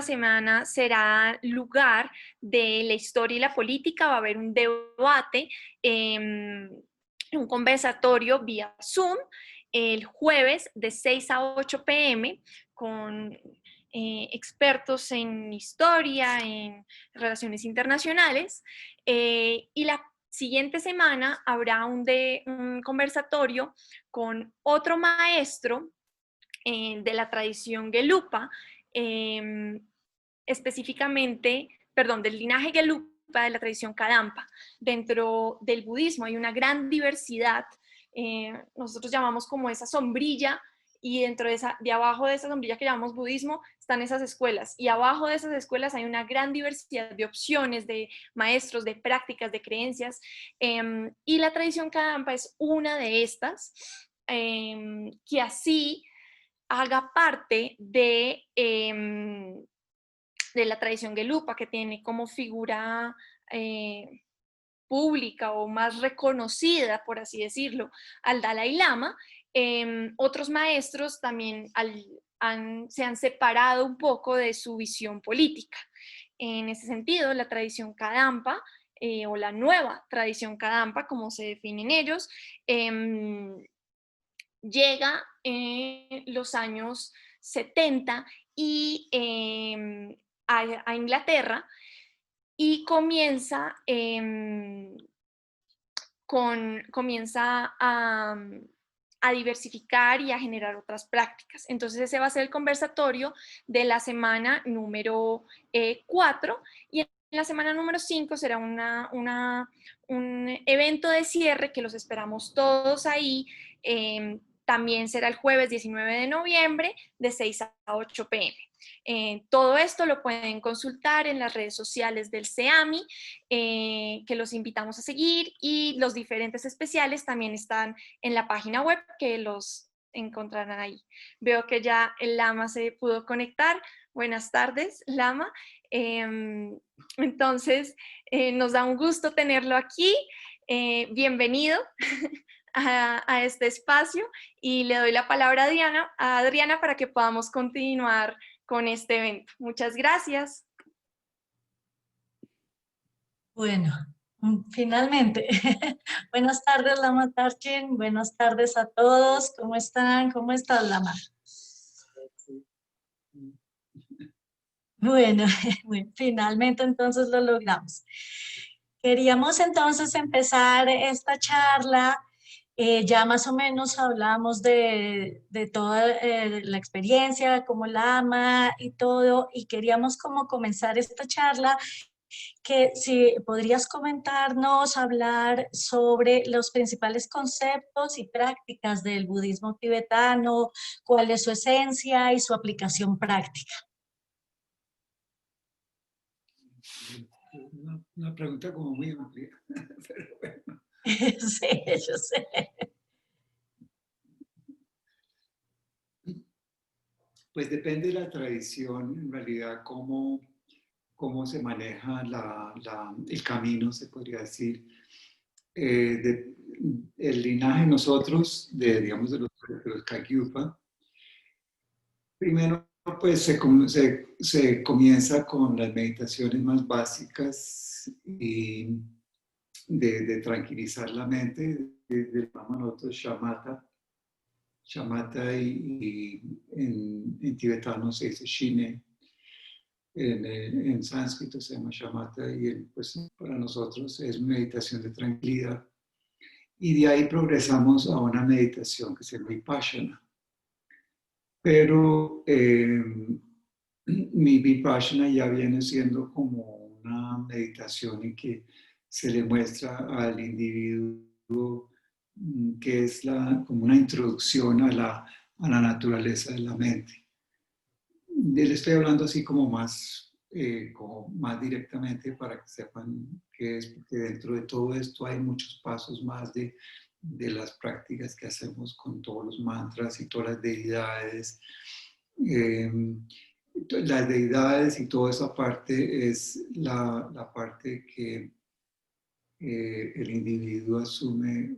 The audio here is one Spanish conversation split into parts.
semana será lugar de la historia y la política. Va a haber un debate, un conversatorio vía Zoom el jueves de 6 a 8 p.m. con expertos en historia, en relaciones internacionales, y la siguiente semana habrá un conversatorio con otro maestro de la tradición Gelupa, específicamente, perdón, del linaje Gelupa de la tradición Kadampa. Dentro del budismo hay una gran diversidad, nosotros llamamos como esa sombrilla, y dentro de abajo de esa sombrilla que llamamos budismo están esas escuelas, y abajo de esas escuelas hay una gran diversidad de opciones, de maestros, de prácticas, de creencias, y la tradición Kadampa es una de estas, que así haga parte de la tradición Gelupa, que tiene como figura pública o más reconocida, por así decirlo, al Dalai Lama. Otros maestros también se han separado un poco de su visión política. En ese sentido, la tradición Kadampa, o la nueva tradición Kadampa, como se definen ellos, llega en los años 70 y a Inglaterra, y comienza a diversificar y a generar otras prácticas. Entonces ese va a ser el conversatorio de la semana número 4, y en la semana número 5 será un evento de cierre que los esperamos todos ahí. También será el jueves 19 de noviembre de 6 a 8 p.m. Todo esto lo pueden consultar en las redes sociales del CEAMI, que los invitamos a seguir, y los diferentes especiales también están en la página web, que los encontrarán ahí. Veo que ya el Lama se pudo conectar. Buenas tardes, Lama. Entonces, nos da un gusto tenerlo aquí. Bienvenido a este espacio, y le doy la palabra a Adriana para que podamos continuar con este evento. Muchas gracias. Bueno, finalmente. Buenas tardes, Lama Tarchin. Buenas tardes a todos. ¿Cómo están? ¿Cómo estás, Lama? Bueno, finalmente entonces lo logramos. Queríamos entonces empezar esta charla. Ya más o menos hablamos de toda la experiencia como Lama y todo, y queríamos como comenzar esta charla, que si podrías comentarnos, hablar sobre los principales conceptos y prácticas del budismo tibetano, cuál es su esencia y su aplicación práctica. Una pregunta como muy amplia, pero bueno. Sí, yo sé. Pues depende de la tradición, en realidad, cómo se maneja el camino, se podría decir. El linaje nosotros, digamos, de los Kagyupa, primero pues se comienza con las meditaciones más básicas y de tranquilizar la mente, del nosotros shamatha. Shamatha, y en tibetano se dice shine, en sánscrito se llama shamatha, y pues para nosotros es meditación de tranquilidad. Y de ahí progresamos a una meditación que se llama vipassana. Pero mi vipassana ya viene siendo como una meditación en que se le muestra al individuo que es como una introducción a la naturaleza de la mente. Le estoy hablando así como más directamente para que sepan qué es, porque dentro de todo esto hay muchos pasos más de las prácticas que hacemos con todos los mantras y todas las deidades. Las deidades y toda esa parte es la parte que el individuo asume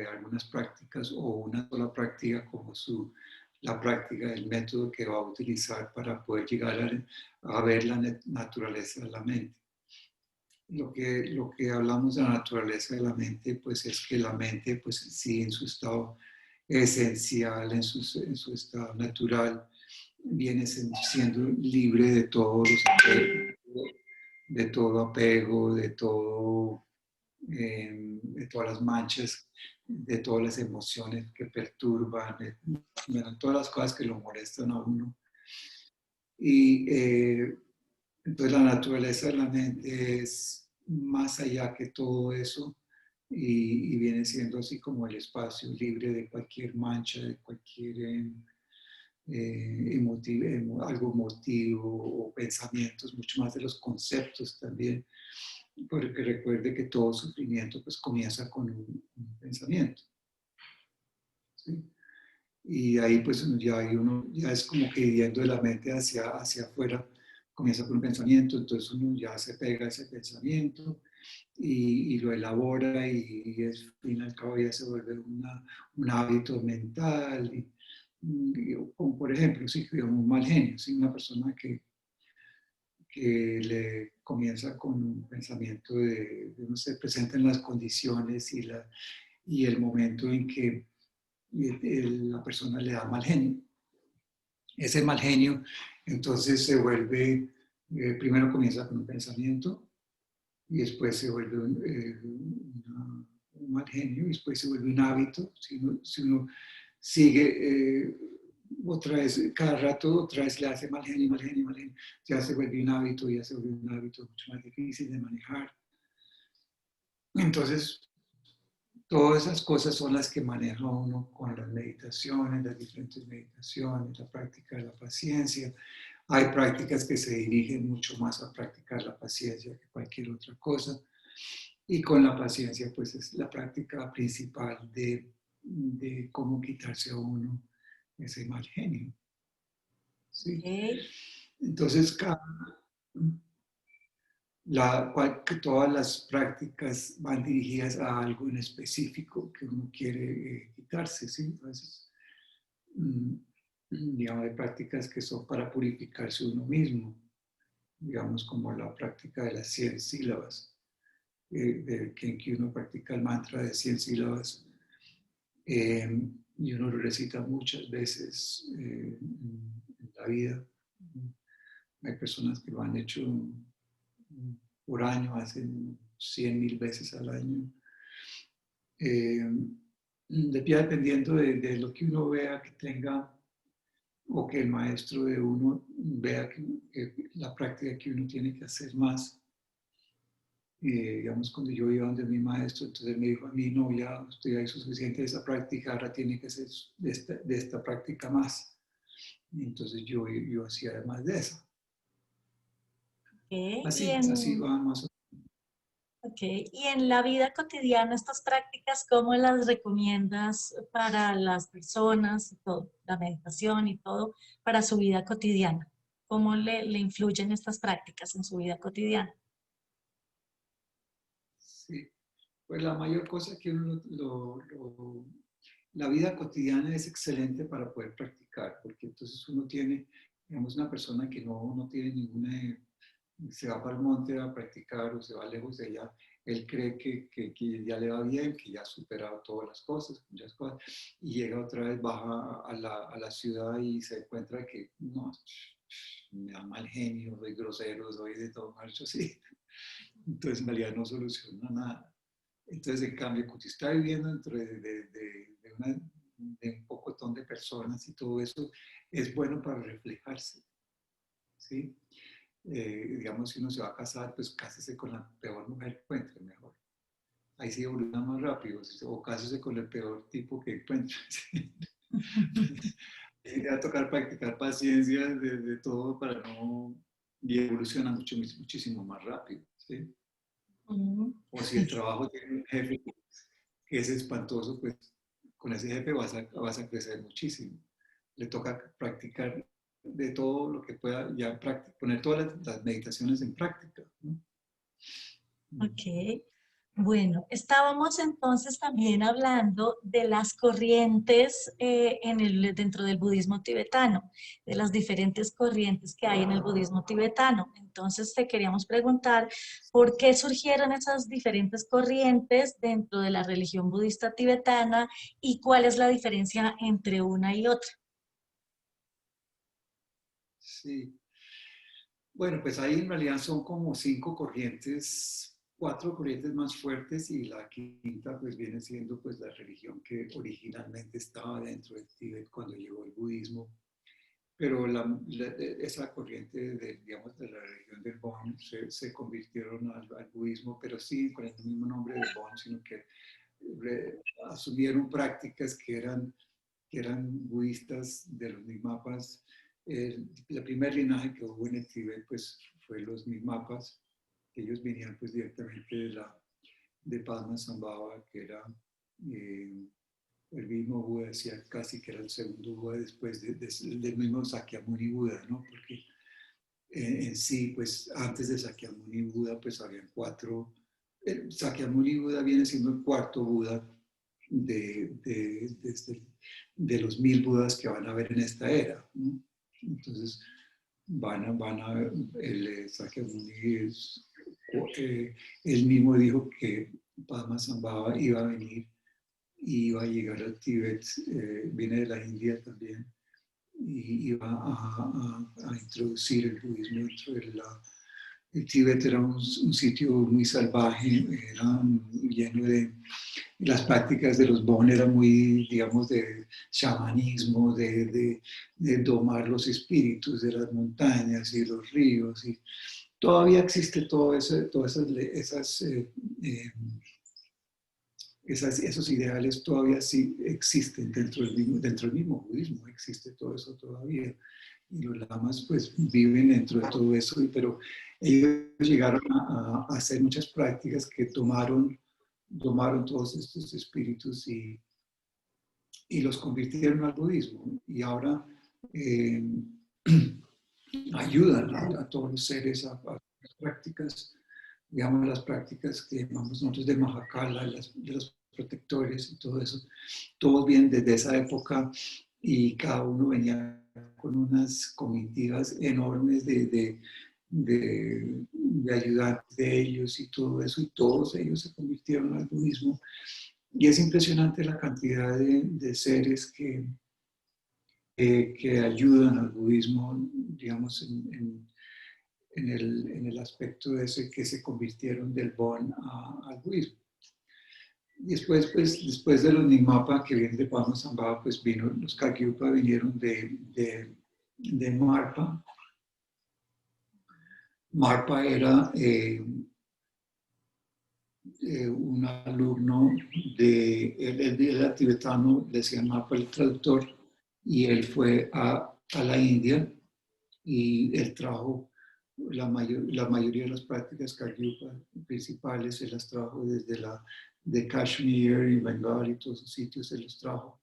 algunas prácticas o una sola práctica como la práctica, el método que va a utilizar para poder llegar a ver la naturaleza de la mente. Lo que hablamos de la naturaleza de la mente, pues es que la mente, pues sí, en su estado esencial, en su estado natural, viene siendo libre de todos los apegos, de todo apego, de todas las manchas, de todas las emociones que perturban, bueno, todas las cosas que lo molestan a uno. Y entonces la naturaleza de la mente es más allá que todo eso y viene siendo así como el espacio libre de cualquier mancha, de cualquier algo emotivo o pensamientos, mucho más de los conceptos también, porque recuerde que todo sufrimiento pues comienza con un pensamiento, ¿sí? Y ahí pues uno ya es como que yendo de la mente hacia afuera, comienza con un pensamiento, entonces uno ya se pega a ese pensamiento y lo elabora y al fin y al cabo ya se vuelve un hábito mental. Como por ejemplo, si un mal genio, si una persona que le comienza con un pensamiento no se presentan las condiciones y el momento en que la persona le da mal genio. Ese mal genio entonces se vuelve, primero comienza con un pensamiento y después se vuelve un mal genio y después se vuelve un hábito. Si uno sigue otra vez, cada rato otra vez le hace mal genio, mal genio, mal genio, ya se vuelve un hábito, ya se vuelve un hábito mucho más difícil de manejar. Entonces, todas esas cosas son las que maneja uno con las meditaciones, las diferentes meditaciones, la práctica de la paciencia. Hay prácticas que se dirigen mucho más a practicar la paciencia que cualquier otra cosa. Y con la paciencia, pues es la práctica principal de cómo quitarse a uno ese mal genio. ¿Sí? Okay. Entonces, todas las prácticas van dirigidas a algo en específico que uno quiere quitarse, ¿sí? Entonces, digamos, hay prácticas que son para purificarse uno mismo, digamos, como la práctica de las 100 sílabas, en que uno practica el mantra de 100 sílabas y uno lo recita muchas veces en la vida. Hay personas que lo han hecho por año, hacen 100.000 veces al año. Dependiendo de lo que uno vea que tenga o que el maestro de uno vea que la práctica que uno tiene que hacer más. Digamos, cuando yo iba donde mi maestro, entonces él me dijo a mí, no, ya usted ya hizo suficiente de esa práctica, ahora tiene que hacer de esta práctica más. Y entonces yo hacía además de esa. Okay. Así va más o menos. Okay. Y en la vida cotidiana, estas prácticas, ¿cómo las recomiendas para las personas y todo, la meditación y todo, para su vida cotidiana? ¿Cómo le influyen estas prácticas en su vida cotidiana? Sí. Pues la mayor cosa que uno la vida cotidiana es excelente para poder practicar, porque entonces uno tiene, digamos, una persona que no tiene ninguna, se va para el monte a practicar o se va lejos de allá, él cree que ya le va bien, que ya ha superado todas las cosas, muchas cosas, y llega otra vez, baja a la ciudad y se encuentra que no, me da mal genio, soy grosero, soy de todo mal, sí. Entonces en realidad no soluciona nada. Entonces, en cambio, cuando usted está viviendo dentro de un pocotón de personas y todo eso, es bueno para reflejarse, ¿sí? Digamos, si uno se va a casar, pues cásese con la peor mujer que encuentre, mejor. Ahí sí evoluciona más rápido, o cásese con el peor tipo que encuentre. ¿Sí? Y va a tocar practicar paciencia de todo para no... Y evoluciona muchísimo más rápido, ¿sí? O si el trabajo tiene un jefe que es espantoso, pues con ese jefe vas a crecer muchísimo. Le toca practicar de todo lo que pueda, ya poner todas las meditaciones en práctica, ¿no? Ok. Bueno, estábamos entonces también hablando de las corrientes dentro del budismo tibetano, de las diferentes corrientes que hay en el budismo tibetano. Entonces te queríamos preguntar por qué surgieron esas diferentes corrientes dentro de la religión budista tibetana y cuál es la diferencia entre una y otra. Sí. Bueno, pues ahí en realidad son como 5 corrientes, 4 corrientes más fuertes y la quinta pues viene siendo pues la religión que originalmente estaba dentro del Tíbet cuando llegó el budismo. Pero esa corriente de, digamos, de la religión del Bon se convirtieron al budismo, pero sí con el mismo nombre de Bon, sino que asumieron prácticas que eran budistas de los Mimapas. La primer linaje que hubo en el Tíbet pues, fue los Mimapas, que ellos venían pues, directamente de Padmasambhava, que era el mismo Buda, decía casi que era el segundo Buda después del mismo Sakyamuni Buda, ¿no? Porque en sí, pues antes de Sakyamuni Buda, pues habían 4. Sakyamuni Buda viene siendo el cuarto Buda de los 1000 Budas que van a haber en esta era, ¿no? Entonces, el Sakyamuni él mismo dijo que Padmasambhava iba a venir y iba a llegar al Tíbet, viene de la India también, y iba a introducir el budismo dentro de el Tíbet era un sitio muy salvaje, era lleno de las prácticas de los Bon, eran muy, digamos, de chamanismo, de domar los espíritus de las montañas y los ríos. Y todavía existe todas esos ideales todavía sí existen dentro del mismo budismo, existe todo eso todavía. Y los lamas pues viven dentro de todo eso, pero ellos llegaron a hacer muchas prácticas que tomaron todos estos espíritus y los convirtieron al budismo. Y ahora ayudan a todos los seres a las prácticas, digamos, las prácticas que llamamos nosotros de Mahakala, de los protectores y todo eso. Todos vienen desde esa época y cada uno venía con unas comitivas enormes de ayudantes de ellos y todo eso, y todos ellos se convirtieron al budismo. Y es impresionante la cantidad de seres que ayudan al budismo, digamos, en el aspecto de ese que se convirtieron del Bon al budismo. Y después, pues, después de los Nimapa que vienen de Padmasambhava, pues vino, los Kagyupa vinieron de Marpa. Marpa era un alumno él era tibetano, le decían Marpa el traductor, y él fue a la India y él trajo la mayoría de las prácticas Kagyupa principales, se las trajo desde de Kashmir y Bengal y todos esos sitios, se los trajo.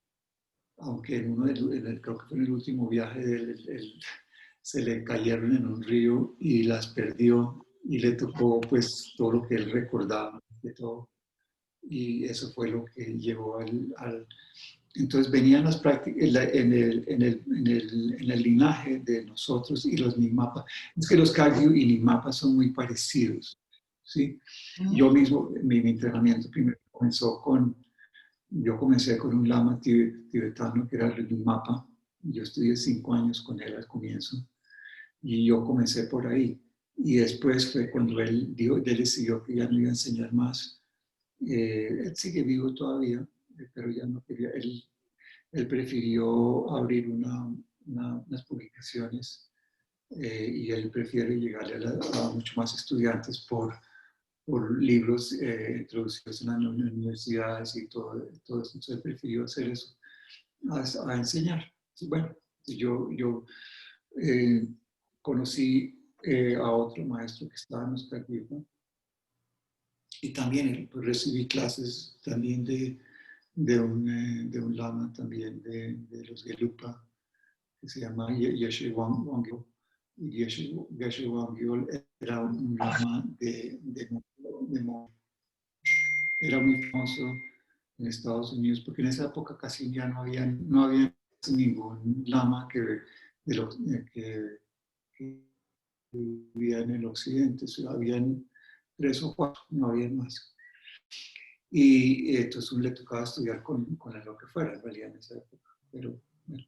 Aunque creo que fue en el último viaje de él, se le cayeron en un río y las perdió y le tocó pues todo lo que él recordaba de todo. Y eso fue lo que llevó entonces venían las prácticas en el linaje de nosotros y los Nimapa. Es que los Kagyu y Nimapa son muy parecidos, ¿sí? Yo mismo, mi entrenamiento primero yo comencé con un lama tibetano que era el Nimapa. Yo estudié 5 años con él al comienzo y yo comencé por ahí. Y después fue cuando él decidió que ya no iba a enseñar más. Él sigue vivo todavía, pero ya no quería. Él prefirió abrir unas publicaciones y él prefiere llegarle a mucho más estudiantes por libros introducidos en las universidades y todo eso. Entonces él prefirió hacer eso, a enseñar. Bueno, yo conocí a otro maestro que estaba en los Calviva y también pues, recibí clases también de un lama también de los Gelupa, que se llama Yeshe Wangyo. Y Yeshe Wangyo era un lama de Mongolia. era muy famoso en Estados Unidos, porque en esa época casi ya no había ningún lama de los, que vivía en el occidente, habían 3 o 4, no había más. Y entonces le tocaba estudiar con lo que fuera, en realidad, en esa época. Pero, bueno.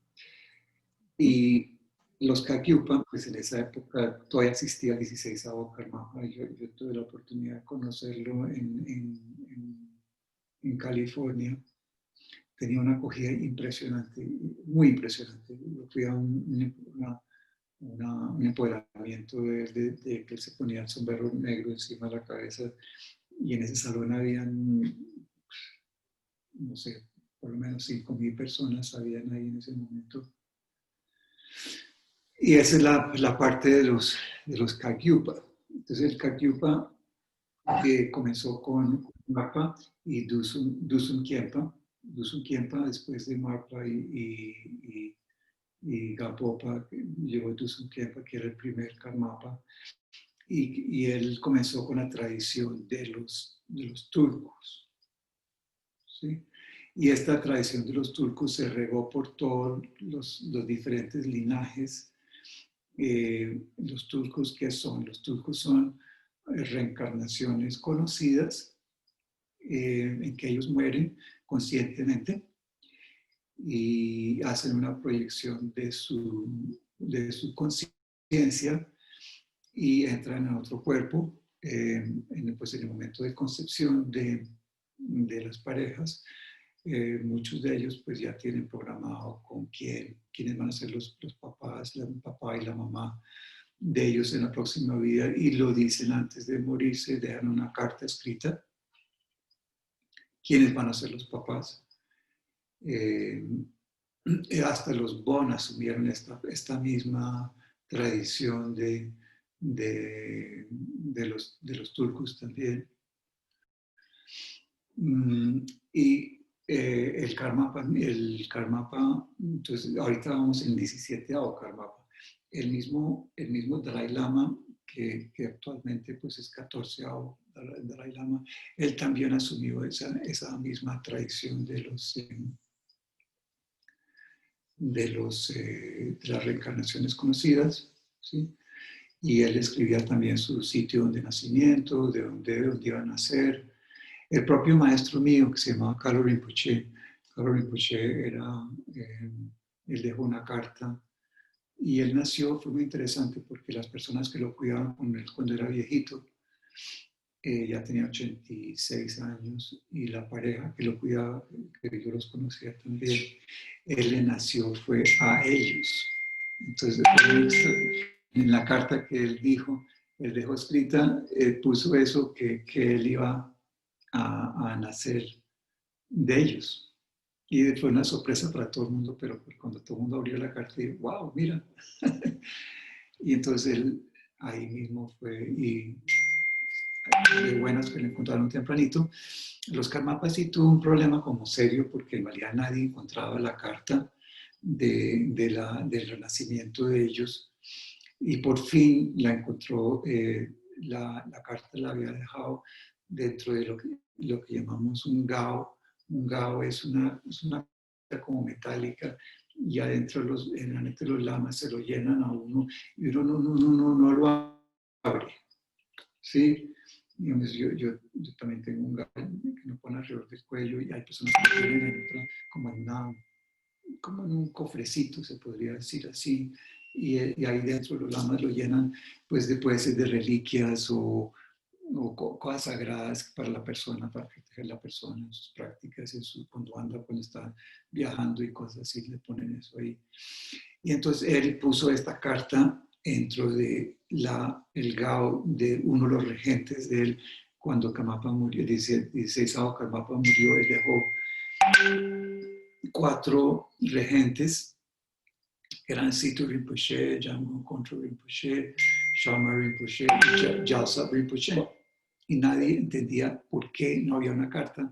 Y los Kakyupa, pues en esa época todavía existía el 16º Karmapa. Yo tuve la oportunidad de conocerlo en California. Tenía una acogida impresionante, muy impresionante. Yo fui a un empoderamiento de que él se ponía el sombrero negro encima de la cabeza, y en ese salón habían, no sé, por lo menos 5.000 personas habían ahí en ese momento. Y esa es la parte de los Kagyupa. Entonces el Kagyupa comenzó con Marpa y Dusun Khenpa. Dusun Khenpa, después de Marpa y Gampopa, llegó Dusun Khenpa, que era el primer Karmapa. Y él comenzó con la tradición de los turcos, ¿sí? Y esta tradición de los turcos se regó por todos los diferentes linajes. Los turcos, ¿qué son? Los turcos son reencarnaciones conocidas, en que ellos mueren conscientemente y hacen una proyección de su conciencia y entran en otro cuerpo, pues en el momento de concepción de las parejas. Muchos de ellos pues ya tienen programado con quiénes van a ser los papás, el papá y la mamá de ellos en la próxima vida, y lo dicen antes de morirse, dejan una carta escrita, quiénes van a ser los papás. Hasta los Bon asumieron esta misma tradición de los turcos también. Y el Karmapa, entonces ahorita vamos en el 17º Karmapa. El mismo Dalai Lama, que actualmente pues es 14º Dalai Lama, él también asumió esa misma tradición de las reencarnaciones conocidas, ¿sí? Y él escribía también su sitio de nacimiento, de dónde iba a nacer. El propio maestro mío, que se llamaba Carlo Rinpoche, él dejó una carta, y él nació, fue muy interesante porque las personas que lo cuidaban con él cuando era viejito, ya tenía 86 años, y la pareja que lo cuidaba, que yo los conocía también, él le nació fue a ellos. Entonces, en la carta que él dejó escrita, puso eso, que él iba a nacer de ellos. Y fue una sorpresa para todo el mundo, pero cuando todo el mundo abrió la carta, dijo, wow, mira. Y entonces él ahí mismo fue, y de buenas que lo encontraron tempranito. Los Karmapas sí tuvo un problema como serio, porque en realidad nadie encontraba la carta del renacimiento de ellos, y por fin la encontró. La carta la había dejado dentro de lo que llamamos un gao. Un gao es una carta como metálica, y adentro generalmente los lamas se lo llenan a uno, y uno no lo abre, ¿sí? Digamos, yo también tengo un gao que me pone alrededor del cuello, y hay personas que lo tienen como en un cofrecito, se podría decir así, y ahí dentro los lamas lo llenan, pues puede ser de reliquias o cosas sagradas para la persona, para proteger a la persona en sus prácticas, cuando está viajando y cosas así, le ponen eso ahí. Y entonces él puso esta carta dentro de el gao de uno de los regentes de él. Cuando Karmapa murió, el 16º Karmapa murió, él dejó 4 regentes, que eran Situ Rinpoche, Jamgon Kongtrul Rinpoche, Shalma Rinpoche y Gyaltsab Rinpoche. Y nadie entendía por qué no había una carta.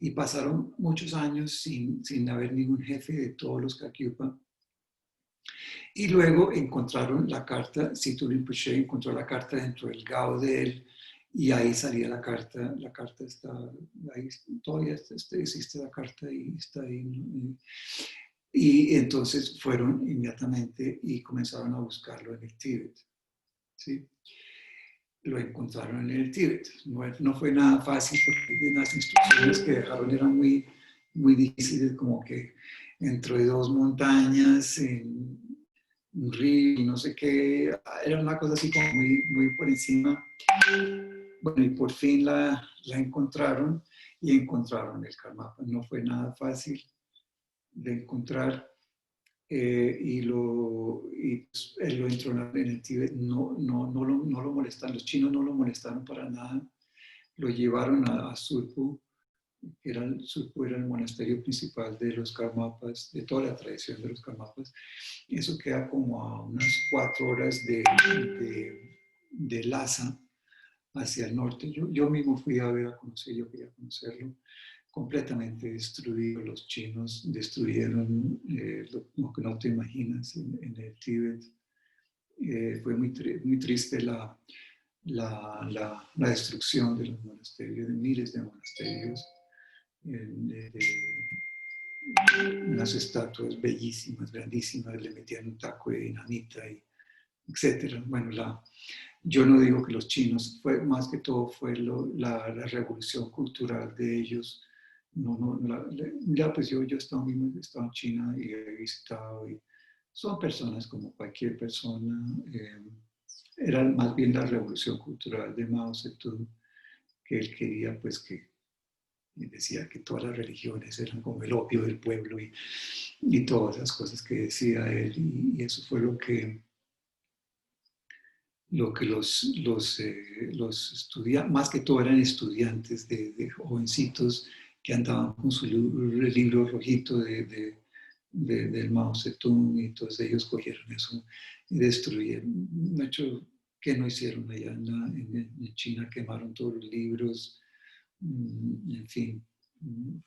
Y pasaron muchos años sin haber ningún jefe de todos los Kakyupa. Y luego encontraron la carta, Situ Rinpoche encontró la carta dentro del gao de él, y ahí salía la carta está, ahí todavía existe la carta y está ahí. Y entonces fueron inmediatamente y comenzaron a buscarlo en el Tíbet, ¿sí? Lo encontraron en el Tíbet. No fue nada fácil porque las instrucciones que dejaron eran muy, muy difíciles, como que entre dos montañas, en un río y no sé qué, era una cosa así como muy, muy por encima. Bueno, y por fin la encontraron y encontraron el Karmapa. No fue nada fácil de encontrar pues, él lo entró en el Tíbet. No lo molestaron, los chinos no lo molestaron para nada. Lo llevaron a Surpu, Surpu era el monasterio principal de los Karmapas, de toda la tradición de los Karmapas. Eso queda como a unas 4 horas de Lhasa, hacia el norte. Yo mismo fui a ver, a conocer, yo quería conocerlo, completamente destruido. Los chinos destruyeron lo que no te imaginas en el Tíbet. Fue muy triste la destrucción de los monasterios, de miles de monasterios, unas estatuas bellísimas, grandísimas, le metían un taco de dinamita, etc. Bueno, yo no digo que los chinos, más que todo fue la revolución cultural de ellos. Ya pues yo he estado en China y he visitado, y son personas como cualquier persona. Era más bien la revolución cultural de Mao Zedong, que él quería pues que decía que todas las religiones eran como el opio del pueblo y todas esas cosas que decía él, y eso fue lo que los estudiantes, más que todo eran estudiantes de jovencitos que andaban con su libro rojito del Mao Zedong, y todos ellos cogieron eso y destruyeron. Un hecho que no hicieron allá en China, quemaron todos los libros, en fin.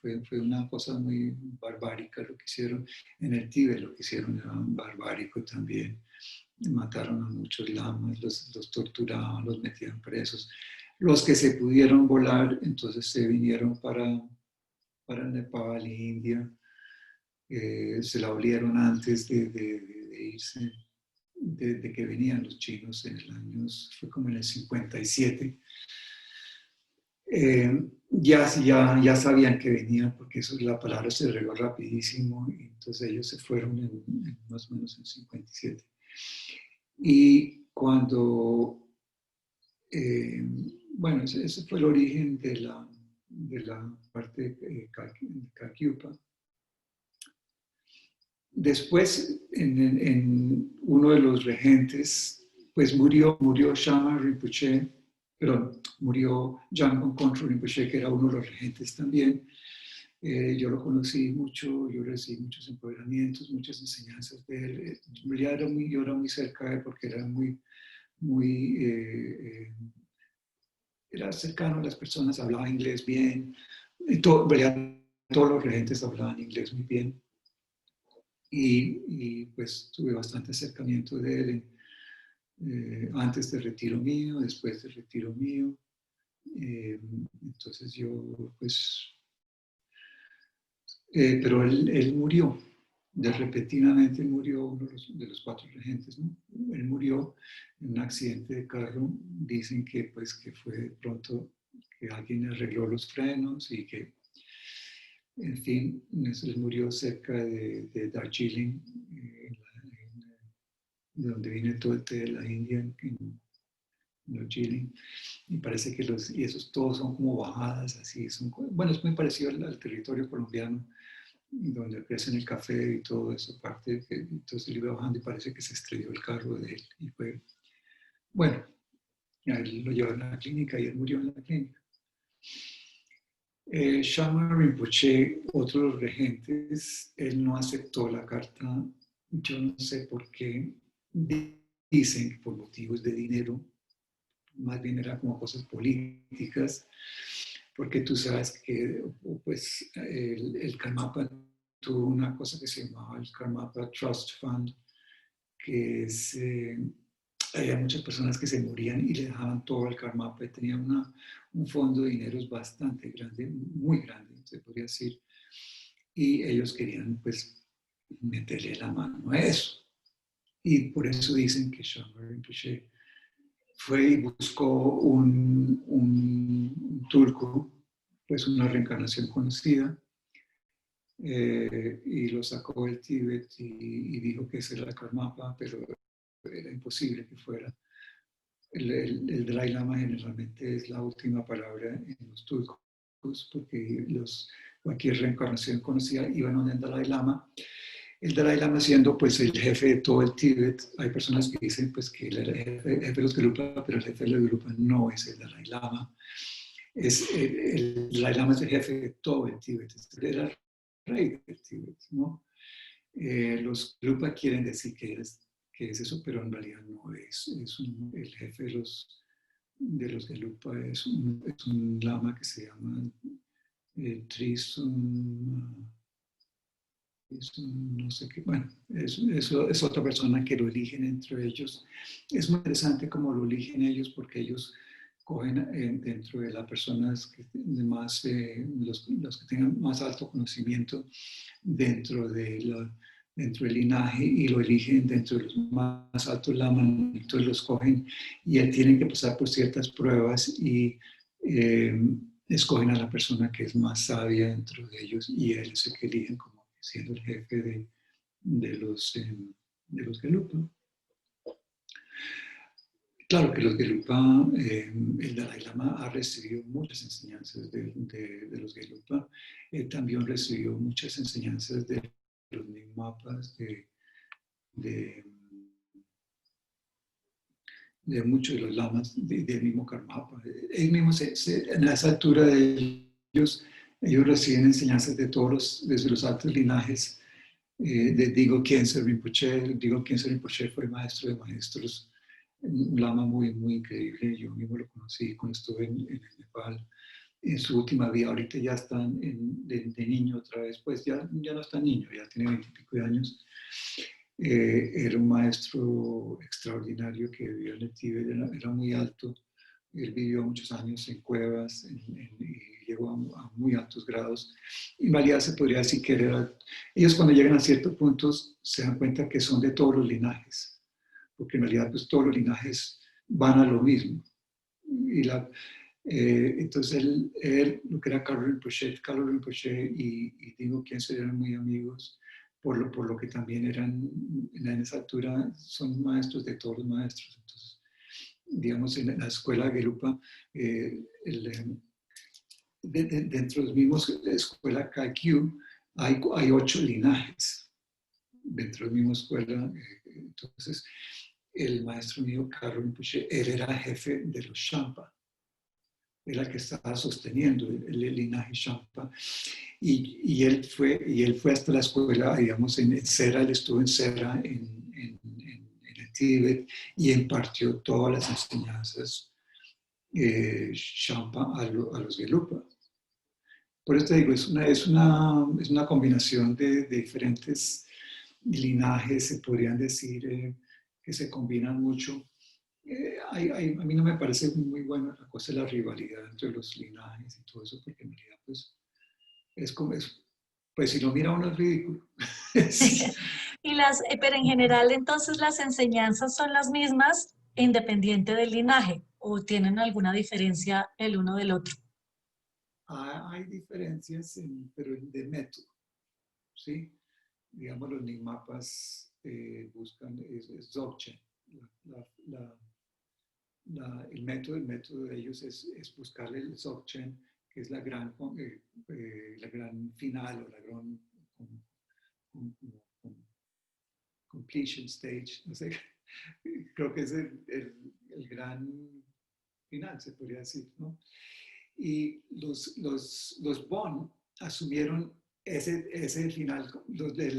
Fue una cosa muy barbárica lo que hicieron. En el Tíbet lo que hicieron era barbárico también. Mataron a muchos lamas, los torturaban, los metían presos. Los que se pudieron volar, entonces se vinieron para Nepal e India. Se la olieron antes de irse, de que venían los chinos en el año, fue como en el 57. Ya sabían que venían, porque eso, la palabra se regó rapidísimo, y entonces ellos se fueron más o menos en 57. Y cuando, bueno, ese fue el origen de la parte de Kakyupa. Después, en uno de los regentes, pues murió Shama Rinpoche, pero murió Jamgon Kongtrul Rinpoche, que era uno de los regentes también. Yo lo conocí mucho, yo recibí muchos empoderamientos, muchas enseñanzas de él. Yo era muy cerca de él porque era era cercano a las personas, hablaba inglés bien, todos los regentes hablaban inglés muy bien. Y pues tuve bastante acercamiento de él antes del retiro mío, después del retiro mío. Entonces yo pues, pero él murió, repentinamente murió uno de los 4 regentes, ¿no? Él murió en un accidente de carro. Dicen que pues que fue pronto que alguien arregló los frenos y que, en fin, él murió cerca de Darjeeling, de donde viene todo el té de la India, en Darjeeling. Y parece que esos todos son como bajadas, así. Bueno, es muy parecido al territorio colombiano, donde crecen el café y todo eso, parte que entonces él iba bajando y parece que se estrelló el carro de él. Y fue, bueno, ahí lo llevaron a la clínica y él murió en la clínica. Shama Rinpoche, otro de los regentes, él no aceptó la carta. Yo no sé por qué. Dicen que por motivos de dinero, más bien era como cosas políticas, porque tú sabes que pues, el Karmapa tuvo una cosa que se llamaba el Karmapa Trust Fund, que es había muchas personas que se morían y le dejaban todo al Karmapa y tenía un fondo de dineros bastante grande, muy grande, se podría decir. Y ellos querían, pues, meterle la mano a eso. Y por eso dicen que Shamar Rinpoche fue y buscó un turco, pues una reencarnación conocida, y lo sacó del Tíbet y dijo que ese era el Karmapa, pero era imposible que fuera. El Dalai Lama generalmente es la última palabra en los turcos, porque cualquier reencarnación conocida iban donde el Dalai Lama. El Dalai Lama siendo pues el jefe de todo el Tíbet, hay personas que dicen pues que él era el jefe de los Gelupa, pero el jefe de los Gelupa no es el Dalai Lama. El Dalai Lama es el jefe de todo el Tíbet, él era el rey del Tíbet, ¿no? Los Gelupa quieren decir que es eso, pero en realidad no es. El jefe de los Gelupa es un lama que se llama Trisum, no sé qué, bueno, es otra persona que lo eligen entre ellos. Es muy interesante cómo lo eligen ellos porque ellos cogen dentro de las personas que más, los que tengan más alto conocimiento dentro del linaje y lo eligen dentro de los más altos lamas, entonces los cogen y tienen que pasar por ciertas pruebas y escogen a la persona que es más sabia dentro de ellos y él es el que eligen como siendo el jefe de los Gelupa. Claro que los Gelupa, el Dalai Lama ha recibido muchas enseñanzas de los Gelupa, también recibió muchas enseñanzas de los Nyingmapas, de muchos de los lamas del mismo Karmapa. Ellos mismos, en esa altura de ellos reciben enseñanzas de todos desde los altos linajes. De Digo Khyentse Rinpoche. Digo Khyentse Rinpoche fue maestro de maestros, un lama muy, muy increíble. Yo mismo lo conocí cuando estuve en el Nepal. En su última vida, ahorita ya está de niño otra vez, pues ya no está niño, ya tiene 20 y pico de años. Era un maestro extraordinario que vivía en el Tíbet, era muy alto. Él vivió muchos años en cuevas y llegó a muy altos grados. En realidad se podría decir que ellos cuando llegan a ciertos puntos se dan cuenta que son de todos los linajes, porque en realidad pues todos los linajes van a lo mismo. Entonces él, lo que era Carlo Rinpoche y Digo Khyentse eran muy amigos, por lo que también eran, en esa altura, son maestros de todos los maestros. Entonces, digamos, en la escuela Gelupa, dentro de los mismos de la escuela Kaikyu, hay 8 linajes dentro de la misma escuela. Entonces, el maestro mío, Carlo Rinpoche, él era jefe de los Shampa. Era el que estaba sosteniendo el linaje Shampa. Y él fue hasta la escuela, digamos, en Sera, él estuvo en Sera, en el Tíbet, y impartió todas las enseñanzas Shampa a los Gelupa. Por eso te digo, es una combinación de diferentes linajes, se podrían decir, que se combinan mucho. A mí no me parece muy bueno la cosa de la rivalidad entre los linajes y todo eso, porque en realidad pues es como eso. Pues si lo mira uno es ridículo. Pero en general entonces las enseñanzas son las mismas independiente del linaje o tienen alguna diferencia el uno del otro. Hay diferencias, pero de método, ¿sí? Digamos, los Nyingmapas buscan es Dzogchen. El método de ellos es buscarle el Dzogchen, que es la gran final o la gran completion stage, no sé, creo que es el gran final, se podría decir, ¿no? Y los Bon asumieron ese final, los de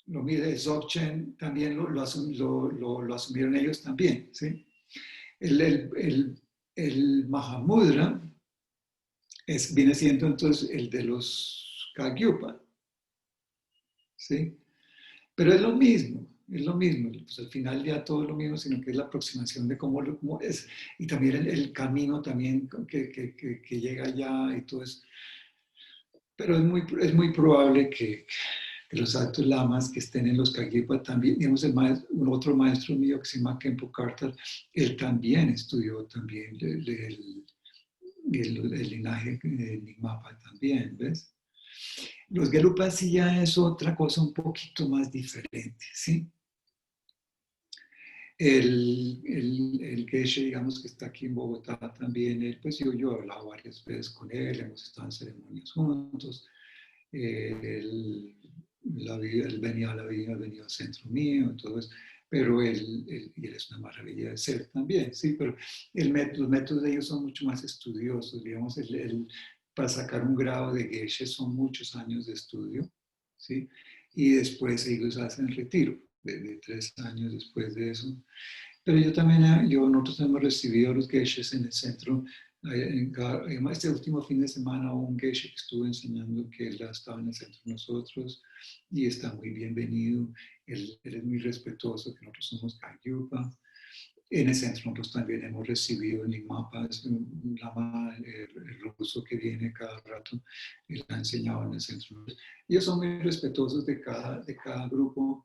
lo de Dzogchen también lo asumieron ellos también, ¿sí? El Mahamudra viene siendo entonces el de los Kagyupa, ¿sí? Pero es lo mismo, es lo mismo, pues al final ya todo es lo mismo, sino que es la aproximación de cómo es, y también el camino también que llega allá y todo eso. Pero es muy probable que los altos lamas que estén en los Kagyipa también, digamos, un otro maestro mío que se llama Khenpo Karthar, él también estudió también el linaje de Nyingmapa también, ¿ves? Los Gelupas sí ya es otra cosa un poquito más diferente, ¿sí? El Geshe, digamos, que está aquí en Bogotá también, él, pues yo he hablado varias veces con él, hemos estado en ceremonias juntos, él venía a la vida, venía al centro mío, todo eso, pero él es una maravilla de ser también, ¿sí? Pero los métodos de ellos son mucho más estudiosos, digamos, para sacar un grado de Geshe son muchos años de estudio, ¿sí? Y después ellos hacen retiro, de 3 años después de eso. Pero yo también, nosotros hemos recibido los Geshes en el centro. Este último fin de semana hubo un Geshe que estuvo enseñando que él estaba en el centro de nosotros y está muy bienvenido. Él es muy respetuoso, que nosotros somos Kagyupa. En el centro nosotros también hemos recibido en Nyingmapa, es un lama el ruso que viene cada rato, él ha enseñado en el centro. Ellos son muy respetuosos de cada grupo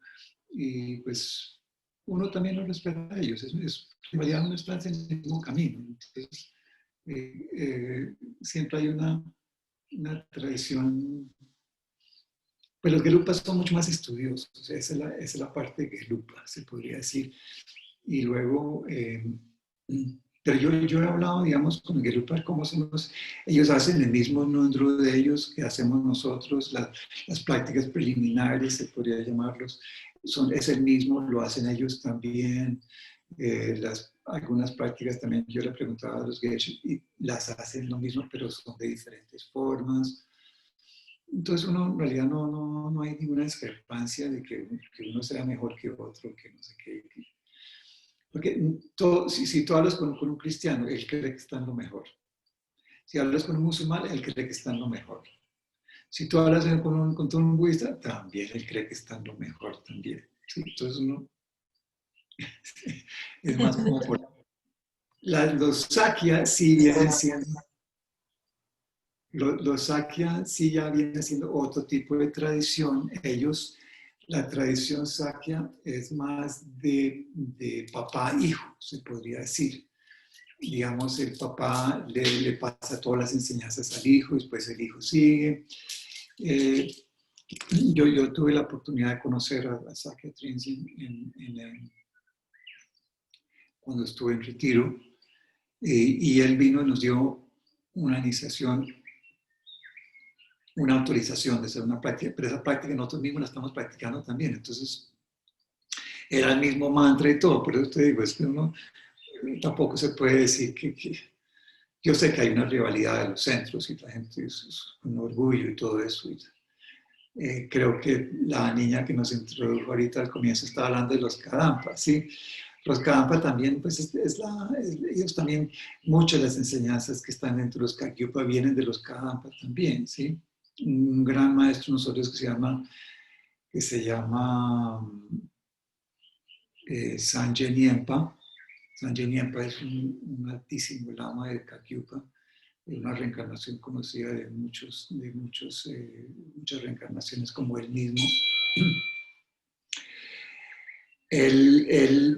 y pues uno también los respeta a ellos, en realidad uno está en el mismo camino. Entonces, siempre hay una tradición, pues los Gelupas son mucho más estudiosos, o sea, esa es la parte de Gelupa, se podría decir. Y luego, pero yo he hablado, digamos, con Gelupa, cómo ellos hacen el mismo Nundru de ellos que hacemos nosotros, las prácticas preliminares, se podría llamarlos, es el mismo, lo hacen ellos también. Algunas prácticas también yo le preguntaba a los Geshe y las hacen lo mismo, pero son de diferentes formas. Entonces uno en realidad no hay ninguna discrepancia de que uno sea mejor que otro, que no sé qué. Porque si tú hablas con un cristiano, él cree que está en lo mejor. Si hablas con un musulmán, él cree que está en lo mejor. Si tú hablas con un budista, también él cree que está en lo mejor también. ¿Sí? Entonces uno es más como por... Los Sakya sí vienen siendo... Los Sakya sí ya vienen siendo otro tipo de tradición. La tradición Sakya es más de papá-hijo, se podría decir. Digamos, el papá le pasa todas las enseñanzas al hijo, después el hijo sigue. Yo tuve la oportunidad de conocer a Sakya Trinzi cuando estuve en retiro, y él vino y nos dio una iniciación, una autorización de hacer una práctica, pero esa práctica nosotros mismos la estamos practicando también. Entonces, era el mismo mantra y todo, por eso te digo, es que uno tampoco se puede decir que yo sé que hay una rivalidad de los centros y la gente es un orgullo y todo eso. Creo que la niña que nos introdujo ahorita al comienzo estaba hablando de los Kadampa, ¿sí? Los Kadampa también, pues ellos también, muchas de las enseñanzas que están dentro de los Kagyupa vienen de los Kadampa también, ¿sí? Un gran maestro nosotros que se llama Sanjay Nyempa. Sanjay Nyempa es un altísimo lama de Kagyupa, una reencarnación conocida de muchas reencarnaciones como él mismo.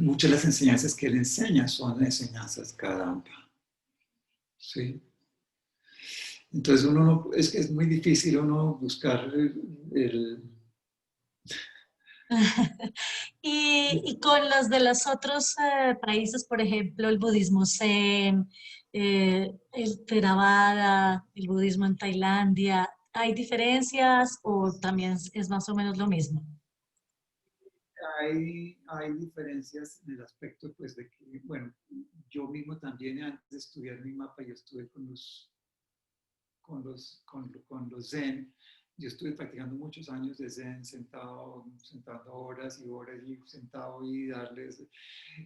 Muchas de las enseñanzas que él enseña son enseñanzas Kadampa. ¿Sí? Entonces es muy difícil uno buscar Y con los de los otros países, por ejemplo, el budismo Zen, el Theravada, el budismo en Tailandia, ¿hay diferencias o también es más o menos lo mismo? hay diferencias en el aspecto, pues, de que, bueno, yo mismo también antes de estudiar mi mapa, yo estuve con los Zen. Yo estuve practicando muchos años de Zen, sentado horas y horas y sentado y darles.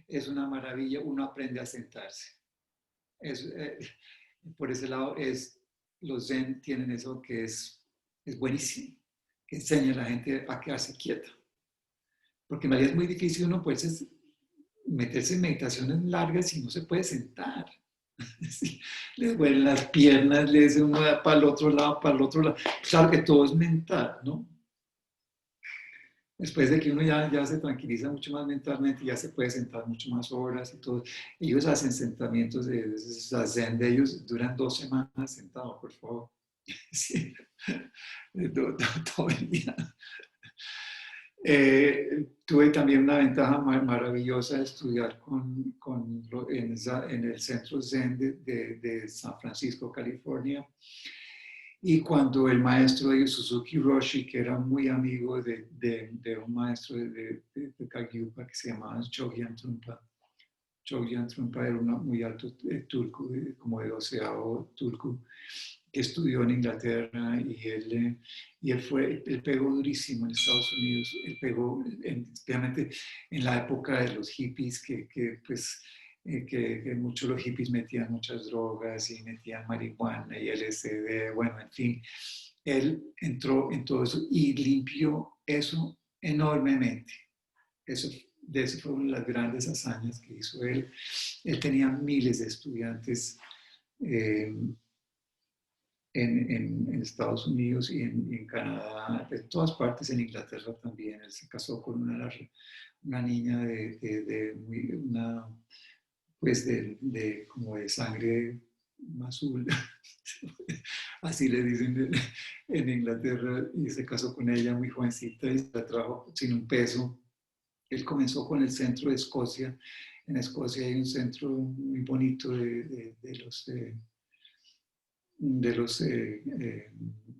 Es una maravilla, uno aprende a sentarse. Por ese lado, los Zen tienen eso que es buenísimo, que enseña a la gente a quedarse quieta. porque en realidad es muy difícil uno poderse meterse en meditaciones largas y no se puede sentar. Sí, le duelen las piernas, le dice uno para el otro lado, para el otro lado. Claro que todo es mental, ¿no? Después de que uno ya se tranquiliza mucho más mentalmente, ya se puede sentar mucho más horas y todo. Ellos hacen sentamientos de Zen de ellos, duran 2 semanas sentados, por favor. Sí. Todo el día. Tuve también una ventaja maravillosa de estudiar en el centro Zen de San Francisco, California. Y cuando el maestro de Suzuki Roshi, que era muy amigo de un maestro de Kagyupa que se llamaba Chogyan Trungpa. Chogyan Trungpa era un muy alto turco, como de 12º turco, que estudió en Inglaterra y él pegó durísimo en Estados Unidos. Él pegó, especialmente en la época de los hippies, que muchos los hippies metían muchas drogas y metían marihuana y LSD, bueno, en fin. Él entró en todo eso y limpió eso enormemente. Eso fue una de las grandes hazañas que hizo él. Él tenía miles de estudiantes en Estados Unidos y en Canadá, de todas partes, en Inglaterra también. Él se casó con una niña como de sangre azul, así le dicen en Inglaterra, y se casó con ella muy jovencita y la trajo sin un peso. Él comenzó con el centro de Escocia. En Escocia hay un centro muy bonito de los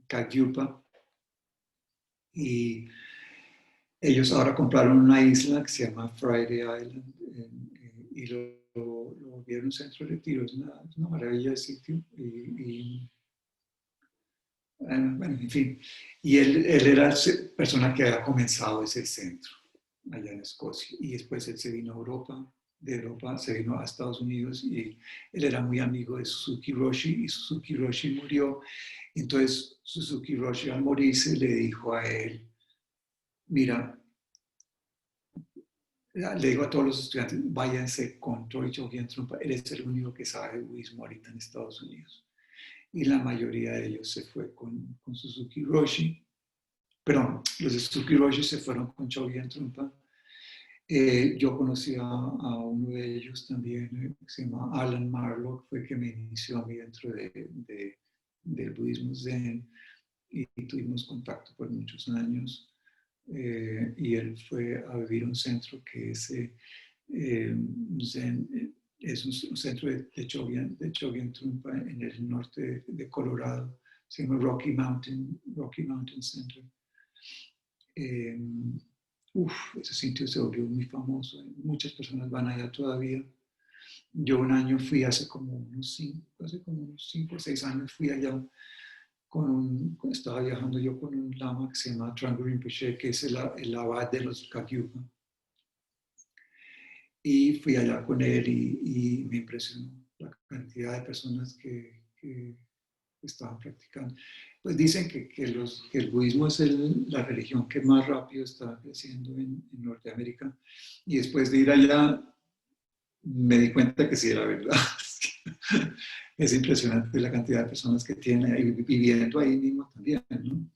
Kagyupa, y ellos ahora compraron una isla que se llama Friday Island y lo volvieron un centro de retiro. Es una maravilla de sitio. Bueno, en fin, y él era la persona que había comenzado ese centro allá en Escocia, y después él se vino a Europa, de Europa se vino a Estados Unidos, y él era muy amigo de Suzuki Roshi, y Suzuki Roshi murió. Entonces Suzuki Roshi, al morirse, le dijo a él, mira, le digo a todos los estudiantes, váyanse con Troy Chogyan Trungpa, él es el único que sabe de budismo ahorita en Estados Unidos. Y la mayoría de ellos se fue con Suzuki Roshi. Perdón, los de Suzuki Roshi se fueron con Chogyan Trungpa. Yo conocí a uno de ellos también, que se llama Alan Marlock, fue el que me inició a mí dentro del budismo Zen, y tuvimos contacto por muchos años. Y él fue a vivir a un centro que es Zen, es un centro de Chogyan Trungpa en el norte de Colorado, se llama Rocky Mountain Center. Ese sitio se volvió muy famoso, muchas personas van allá todavía. Yo un año fui hace como unos 5 o 6 años, fui allá estaba viajando yo con un lama que se llama Trungpa Rinpoche, que es el abad de los Kagyupa. Y fui allá con él y me impresionó la cantidad de personas que estaban practicando. Pues dicen que el budismo es la religión que más rápido está creciendo en Norteamérica. Y después de ir allá, me di cuenta que sí era verdad. Es impresionante la cantidad de personas que tiene ahí, viviendo ahí mismo también, ¿no?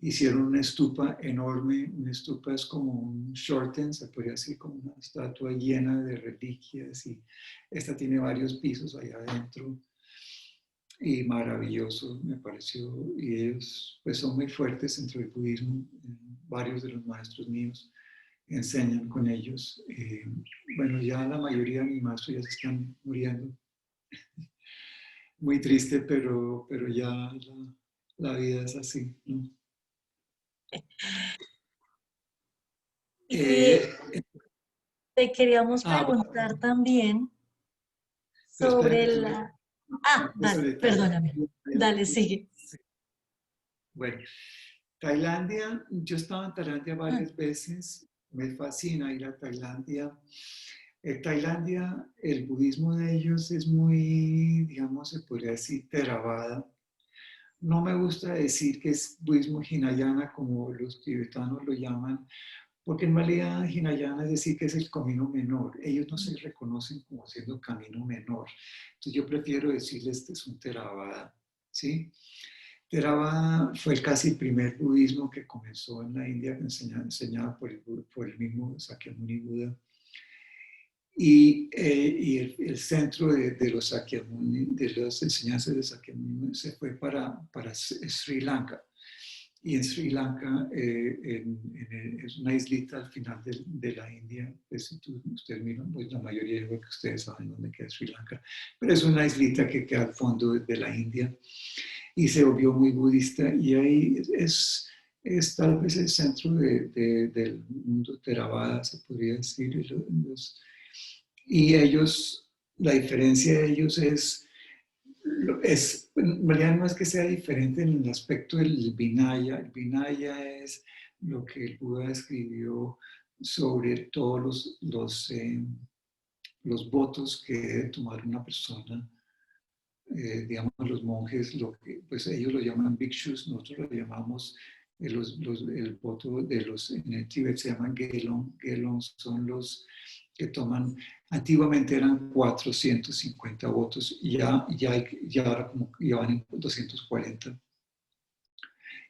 Hicieron una estupa enorme. Una estupa es como un shorten, se podría decir, como una estatua llena de reliquias, y esta tiene varios pisos allá adentro. Y maravilloso me pareció, y ellos pues son muy fuertes entre el budismo. Varios de los maestros míos enseñan con ellos. Bueno, ya la mayoría de mis maestros ya se están muriendo. Muy triste, pero ya la vida es así, ¿no? Y te queríamos preguntar también sobre la... Dale, perdóname. Dale, sigue. Bueno, Tailandia, yo estaba en Tailandia varias veces, me fascina ir a Tailandia. Tailandia, el budismo de ellos es muy, digamos, se podría decir, Theravada, no me gusta decir que es budismo Hinayana como los tibetanos lo llaman, porque en realidad Hinayana es decir que es el camino menor. Ellos no se reconocen como siendo camino menor. Entonces yo prefiero decirles que es un Theravada, ¿sí? Theravada fue casi el primer budismo que comenzó en la India, enseñado por el mismo Sakyamuni Buda. Y el centro de los Sakyamuni, de las enseñanzas de Sakyamuni, se fue para Sri Lanka. Y en Sri Lanka es una islita al final de la India. Pues, ustedes miran, pues la mayoría de que ustedes saben dónde queda Sri Lanka, pero es una islita que queda al fondo de la India y se volvió muy budista. Y ahí es tal vez el centro del mundo Theravada, se podría decir. Y ellos, la diferencia de ellos en realidad no es que sea diferente en el aspecto del Vinaya. El Vinaya es lo que el Buda escribió sobre todos los votos que debe tomar una persona. Digamos, los monjes, pues ellos lo llaman bhikshus, nosotros lo llamamos, el voto en el Tíbet se llaman gelon. Gelon son los que toman. Antiguamente eran 450 votos y ya ahora como ya van en 240.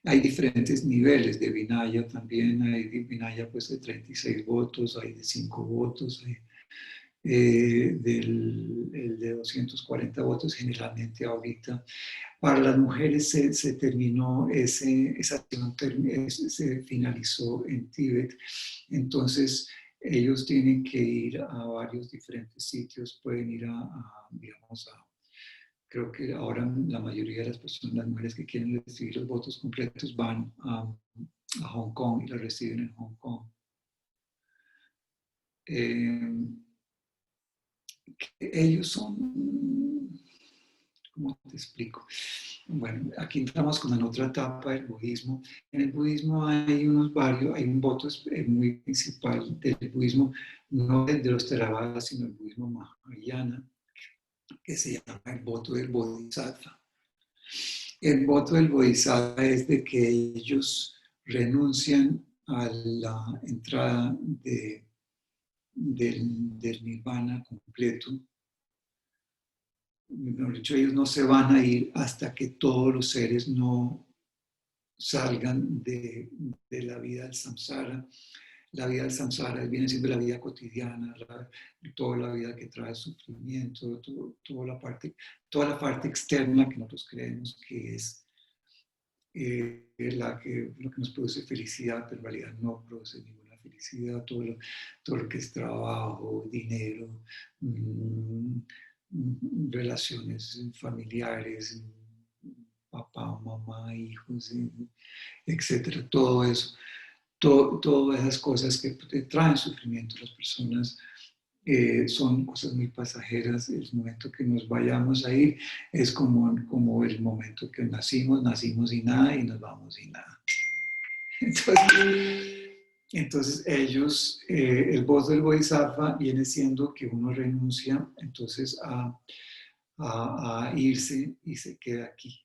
Hay diferentes niveles de Vinaya también. Hay Vinaya pues de 36 votos, hay de 5 votos, hay el de 240 votos. Generalmente ahorita para las mujeres se terminó, esa acción se finalizó en Tíbet. Entonces ellos tienen que ir a varios diferentes sitios, pueden ir digamos, creo que ahora la mayoría de las personas, las mujeres que quieren recibir los votos completos van a Hong Kong y los reciben en Hong Kong. Ellos son, ¿cómo te explico? Bueno, aquí entramos con la otra etapa del budismo. En el budismo hay un voto muy principal del budismo, no el de los Theravadas, sino el budismo Mahayana, que se llama el voto del Bodhisattva. El voto del Bodhisattva es de que ellos renuncian a la entrada del nirvana completo. Mejor dicho, ellos no se van a ir hasta que todos los seres no salgan de la vida del samsara. La vida del samsara viene siendo la vida cotidiana, toda la vida que trae sufrimiento, toda la parte externa que nosotros creemos que es lo que nos produce felicidad, pero en realidad no produce ninguna felicidad. Todo lo que es trabajo, dinero, relaciones familiares, papá, mamá, hijos, etcétera, todo eso. Todas esas cosas que traen sufrimiento a las personas son cosas muy pasajeras. El momento que nos vayamos a ir es como el momento que nacimos y nada, y nos vamos y nada. Entonces ellos, el voto del Bodhisattva viene siendo que uno renuncia entonces a irse y se queda aquí.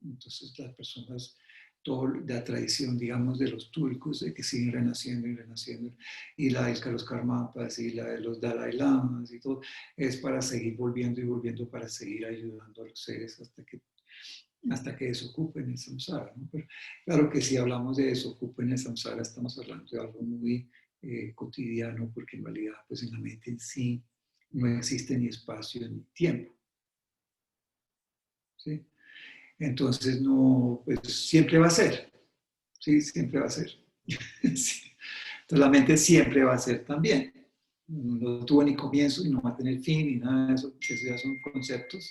Entonces las personas, toda la tradición, digamos, de los turcos, de que siguen renaciendo y renaciendo, y la de los Karmapas y la de los Dalai Lamas y todo, es para seguir volviendo y volviendo, para seguir ayudando a los seres hasta que desocupen el samsara, ¿no? Pero claro que si hablamos de desocupen el samsara, estamos hablando de algo muy cotidiano, porque en realidad, pues en la mente en sí no existe ni espacio ni tiempo, ¿sí? Entonces, no, pues siempre va a ser, ¿sí? Siempre va a ser. Sí. Entonces, la mente siempre va a ser también. No tuvo ni comienzo y no va a tener fin ni nada de eso, porque esos ya son conceptos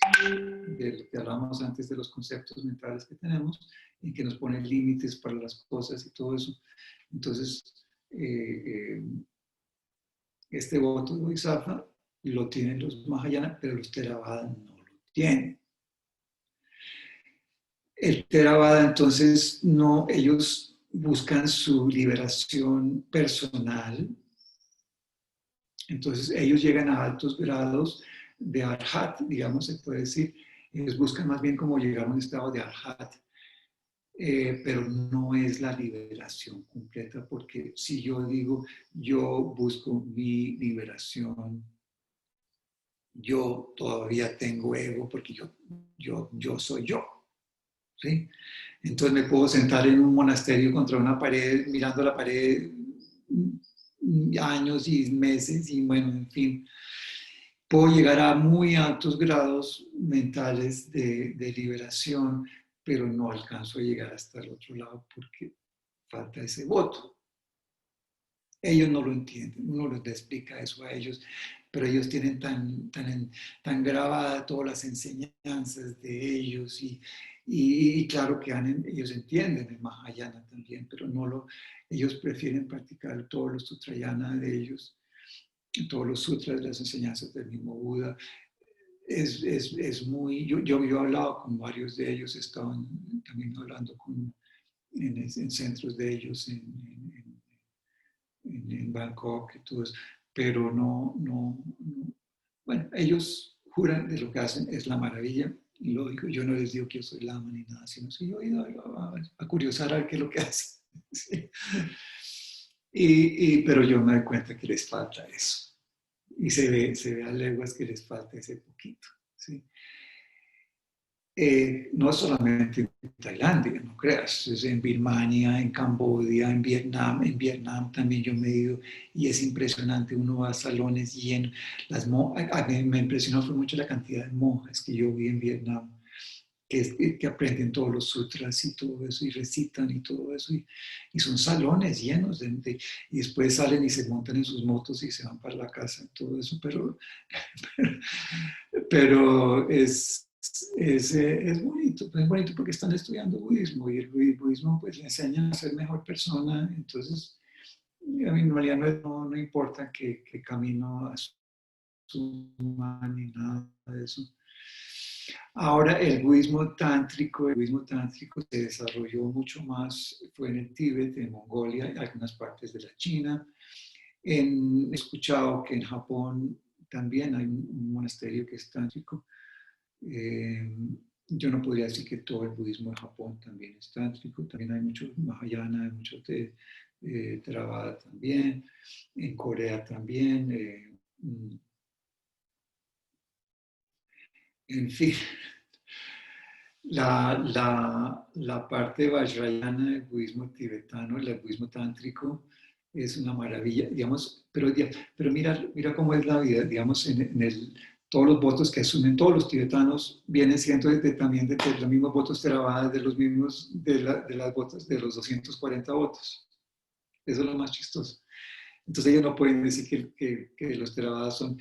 de lo que hablábamos antes de los conceptos mentales que tenemos y que nos ponen límites para las cosas y todo eso. Entonces, este voto de Bodhisattva lo tienen los Mahayana, pero los Theravada no lo tienen. El Theravada, entonces, no, ellos buscan su liberación personal. Entonces, ellos llegan a altos grados de Arhat, digamos, se puede decir, Ellos buscan más bien como llegar a un estado de arhat, pero no es la liberación completa, porque si yo digo, yo busco mi liberación, yo todavía tengo ego porque yo soy yo, ¿sí? Entonces me puedo sentar en un monasterio contra una pared, mirando la pared años y meses y bueno, en fin, puedo llegar a muy altos grados mentales de liberación, pero no alcanzo a llegar hasta el otro lado porque falta ese voto. Ellos no lo entienden, uno les explica eso a ellos, pero ellos tienen tan grabada todas las enseñanzas de ellos y claro que ellos entienden el Mahayana también, pero ellos prefieren practicar todos los Sutrayana de ellos, todos los sutras de las enseñanzas del mismo Buda. Es muy, yo he hablado con varios de ellos, estaban también hablando en centros de ellos en Bangkok y todo eso, pero bueno, ellos juran de lo que hacen es la maravilla, y lo digo, yo no les digo que yo soy lama ni nada, sino que yo he ido a curiosar a ver qué es lo que hacen. Sí. Pero yo me doy cuenta que les falta eso, y se ve a leguas que les falta ese poquito, ¿sí? No solamente en Tailandia, no creas, es en Birmania, en Camboya, en Vietnam también yo me he ido y es impresionante, uno va a salones llenos, a mí me impresionó fue mucho la cantidad de monjas que yo vi en Vietnam, que aprenden todos los sutras y todo eso, y recitan y todo eso, y son salones llenos y después salen y se montan en sus motos y se van para la casa y todo eso, pero es bonito porque están estudiando budismo y el budismo pues le enseña a ser mejor persona, entonces a mí en realidad no importa qué camino asuman ni nada de eso. Ahora el budismo tántrico se desarrolló mucho más, fue en el Tíbet, en Mongolia, en algunas partes de la China. He escuchado que en Japón también hay un monasterio que es tántrico. Yo no podría decir que todo el budismo de Japón también es tántrico, también hay mucho Mahayana, hay mucho Theravada también, en Corea también, en fin, la parte vajrayana del budismo tibetano, el budismo tántrico, es una maravilla, digamos, pero mira cómo es la vida, digamos, todos los votos que asumen todos los tibetanos vienen siendo también de los mismos votos Theravada, de los mismos, de las votos, de los 240 votos. Eso es lo más chistoso. Entonces ellos no pueden decir que los Theravadas son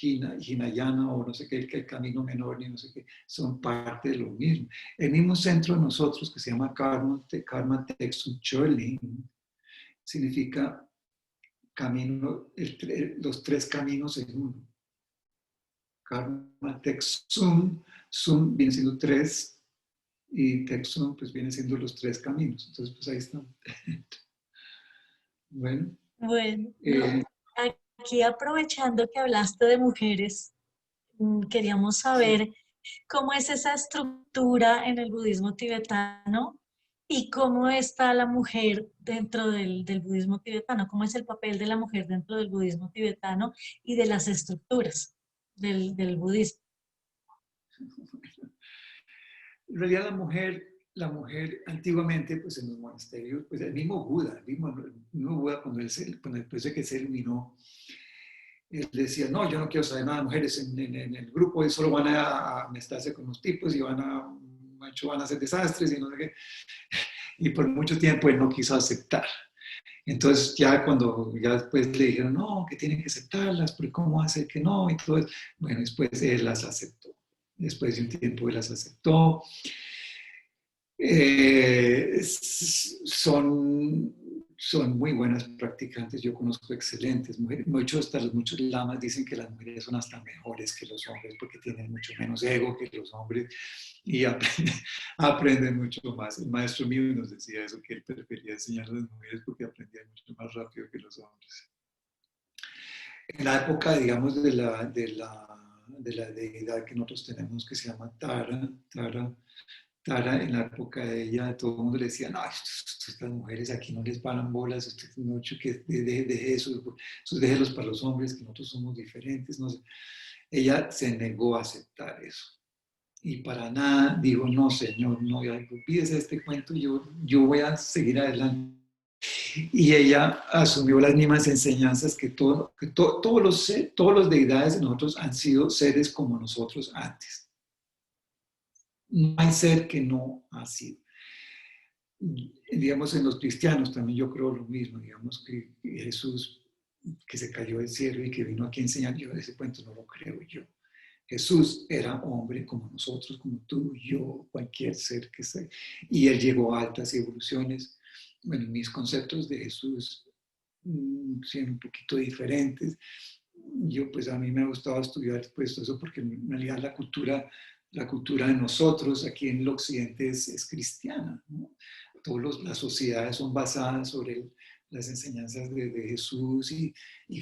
Hinayana o no sé qué, que el camino menor ni no sé qué, son parte de lo mismo. El mismo centro de nosotros que se llama Karma Texum Choling significa camino, los tres caminos en uno. Karma Texum, Sum viene siendo tres y Texum pues viene siendo los tres caminos. Entonces pues ahí están. Bueno. Bueno, aquí aprovechando que hablaste de mujeres, queríamos saber cómo es esa estructura en el budismo tibetano y cómo está la mujer dentro del budismo tibetano, cómo es el papel de la mujer dentro del budismo tibetano y de las estructuras del budismo. En realidad la mujer antiguamente, pues en los monasterios, pues el mismo Buda cuando después de que se iluminó, él decía, no, yo no quiero saber nada de mujeres en el grupo, y solo van a estarse con los tipos y van a hacer desastres y no sé qué. Y por mucho tiempo él no quiso aceptar. Entonces ya después le dijeron, no, que tienen que aceptarlas, pero ¿cómo hacer que no? Y todo eso. Bueno, después él las aceptó. Después de un tiempo él las aceptó. Son muy buenas practicantes, yo conozco excelentes mujeres, muchos lamas dicen que las mujeres son hasta mejores que los hombres porque tienen mucho menos ego que los hombres y aprenden mucho más. El maestro mío nos decía eso, que él prefería enseñar a las mujeres porque aprendían mucho más rápido que los hombres. En la época, digamos, la deidad que nosotros tenemos que se llama Tara. Tara, en la época de ella, todo el mundo le decía, no, estas mujeres aquí no les paran bolas, usted mucho que deje eso, déjelos para los hombres, que nosotros somos diferentes. No sé. Ella se negó a aceptar eso. Y para nada dijo, no, señor, no, ya olvídese este cuento, yo voy a seguir adelante. Y ella asumió las mismas enseñanzas que todos los deidades de nosotros han sido seres como nosotros antes. No hay ser que no ha sido. Digamos, en los cristianos también yo creo lo mismo, digamos que Jesús, que se cayó del cielo y que vino aquí a enseñar, yo ese cuento no lo creo yo. Jesús era hombre como nosotros, como tú, yo, cualquier ser que sea, y él llegó a altas evoluciones. Bueno, mis conceptos de Jesús son un poquito diferentes. Yo, pues a mí me ha gustado estudiar pues eso porque en realidad la cultura de nosotros aquí en el occidente es cristiana, ¿no? Las sociedades son basadas sobre las enseñanzas de Jesús y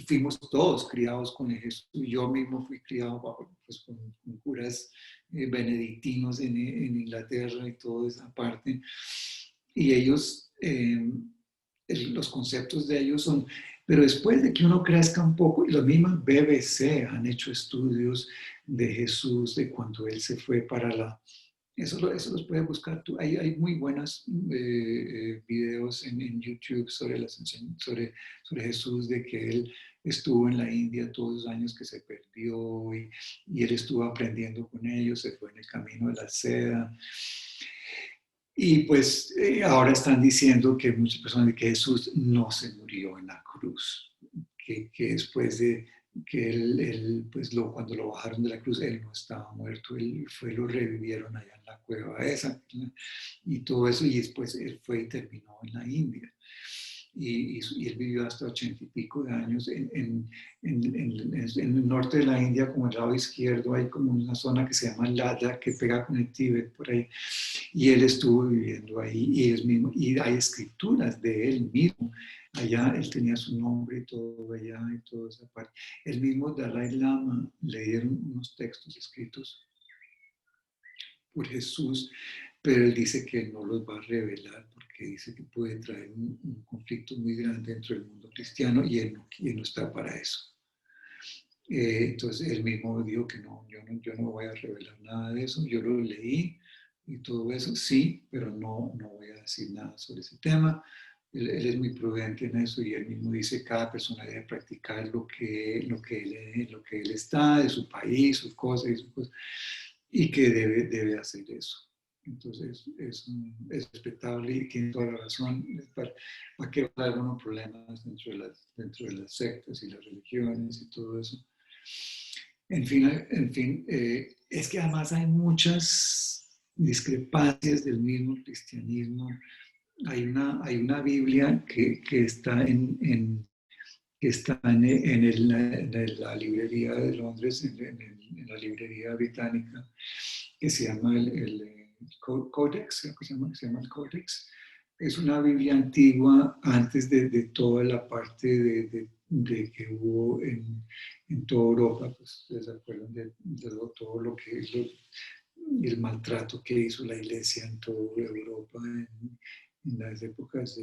fuimos todos criados con Jesús. Yo mismo fui criado pues, con curas benedictinos en Inglaterra y toda esa parte. Y ellos, los conceptos de ellos son, pero después de que uno crezca un poco, y los mismos BBC han hecho estudios de Jesús, de cuando él se fue para la... Eso los puedes buscar tú. Hay muy buenos videos en YouTube sobre Jesús, de que él estuvo en la India todos los años que se perdió y él estuvo aprendiendo con ellos, se fue en el camino de la seda. Y pues ahora están diciendo que muchas personas que Jesús no se murió en la cruz, que después de que él pues cuando lo bajaron de la cruz, él no estaba muerto, lo revivieron allá en la cueva esa, y todo eso, y después él fue y terminó en la India. Y él vivió hasta 80 y pico de años en el norte de la India, como el lado izquierdo, hay como una zona que se llama Ladakh, que pega con el Tíbet por ahí, y él estuvo viviendo ahí, y hay escrituras de él mismo. Allá él tenía su nombre y todo allá y toda esa parte. El mismo Dalai Lama le dieron unos textos escritos por Jesús, pero él dice que él no los va a revelar porque dice que puede traer un conflicto muy grande dentro del mundo cristiano y él no está para eso. Entonces él mismo dijo que no, yo no voy a revelar nada de eso, yo lo leí y todo eso, sí, pero no voy a decir nada sobre ese tema. Él es muy prudente en eso y él mismo dice que cada persona debe practicar lo que él está, de su país, sus cosas y que debe hacer eso. Entonces es respetable y tiene toda la razón. ¿Para qué va a haber algunos problemas dentro de las sectas y las religiones y todo eso? En fin, es que además hay muchas discrepancias del mismo cristianismo. Hay una Biblia que está en la librería de Londres, en la librería británica, que se llama el Codex, creo que se llama el Codex. Es una Biblia antigua antes de toda la parte de que hubo en toda Europa, pues se acuerdan de todo lo que es el maltrato que hizo la iglesia en toda Europa en las épocas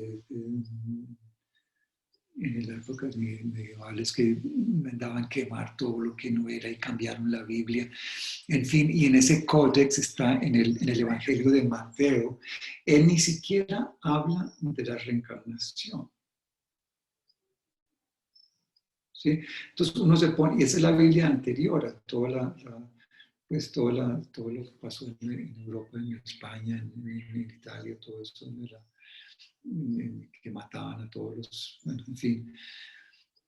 medievales, que mandaban quemar todo lo que no era y cambiaron la Biblia. En fin, y en ese códex está en el Evangelio de Mateo, él ni siquiera habla de la reencarnación. ¿Sí? Entonces uno se pone, y esa es la Biblia anterior a todo lo que pasó en Europa, en España, en Italia, todo eso, que mataban a todos los, bueno, en fin.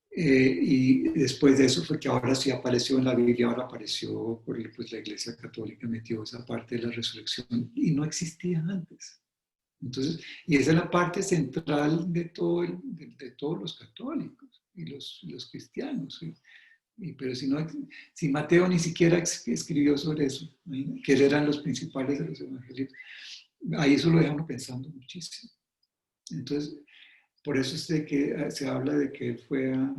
Y después de eso fue que ahora sí apareció en la Biblia, ahora apareció, porque pues la Iglesia Católica metió esa parte de la resurrección y no existía antes. Entonces, y esa es la parte central de todos los católicos y los cristianos. ¿Sí? Pero si Mateo ni siquiera escribió sobre eso, ¿sí? Que eran los principales de los evangelios, ahí eso lo deja uno pensando muchísimo. Entonces, por eso es de que se habla de que él fue a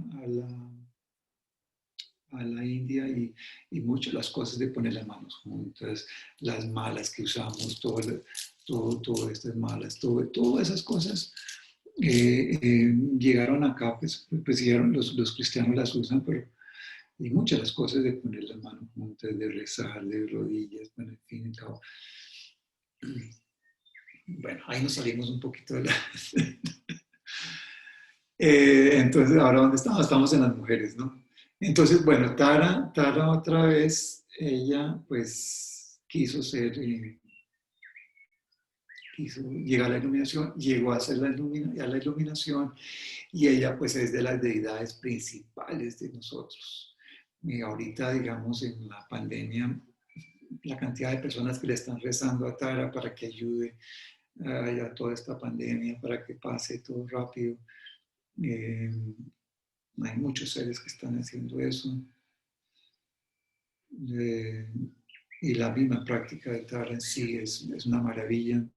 a la India y muchas las cosas de poner las manos juntas, las malas que usamos, todo estas malas, todas esas cosas llegaron acá, pues llegaron, los cristianos las usan, pero y muchas las cosas de poner las manos juntas, de rezar, de rodillas, bueno, en fin, todo. Bueno, ahí nos salimos un poquito de la... entonces, ahora, ¿dónde estamos? Estamos en las mujeres, ¿no? Entonces, bueno, Tara otra vez, ella pues quiso llegar a la iluminación, llegó a hacer a la iluminación y ella pues es de las deidades principales de nosotros. Y ahorita, digamos, en la pandemia, la cantidad de personas que le están rezando a Tara para que ayude a toda esta pandemia, para que pase todo rápido. Hay muchos seres que están haciendo eso. Y la misma práctica de Tara en sí es una maravilla.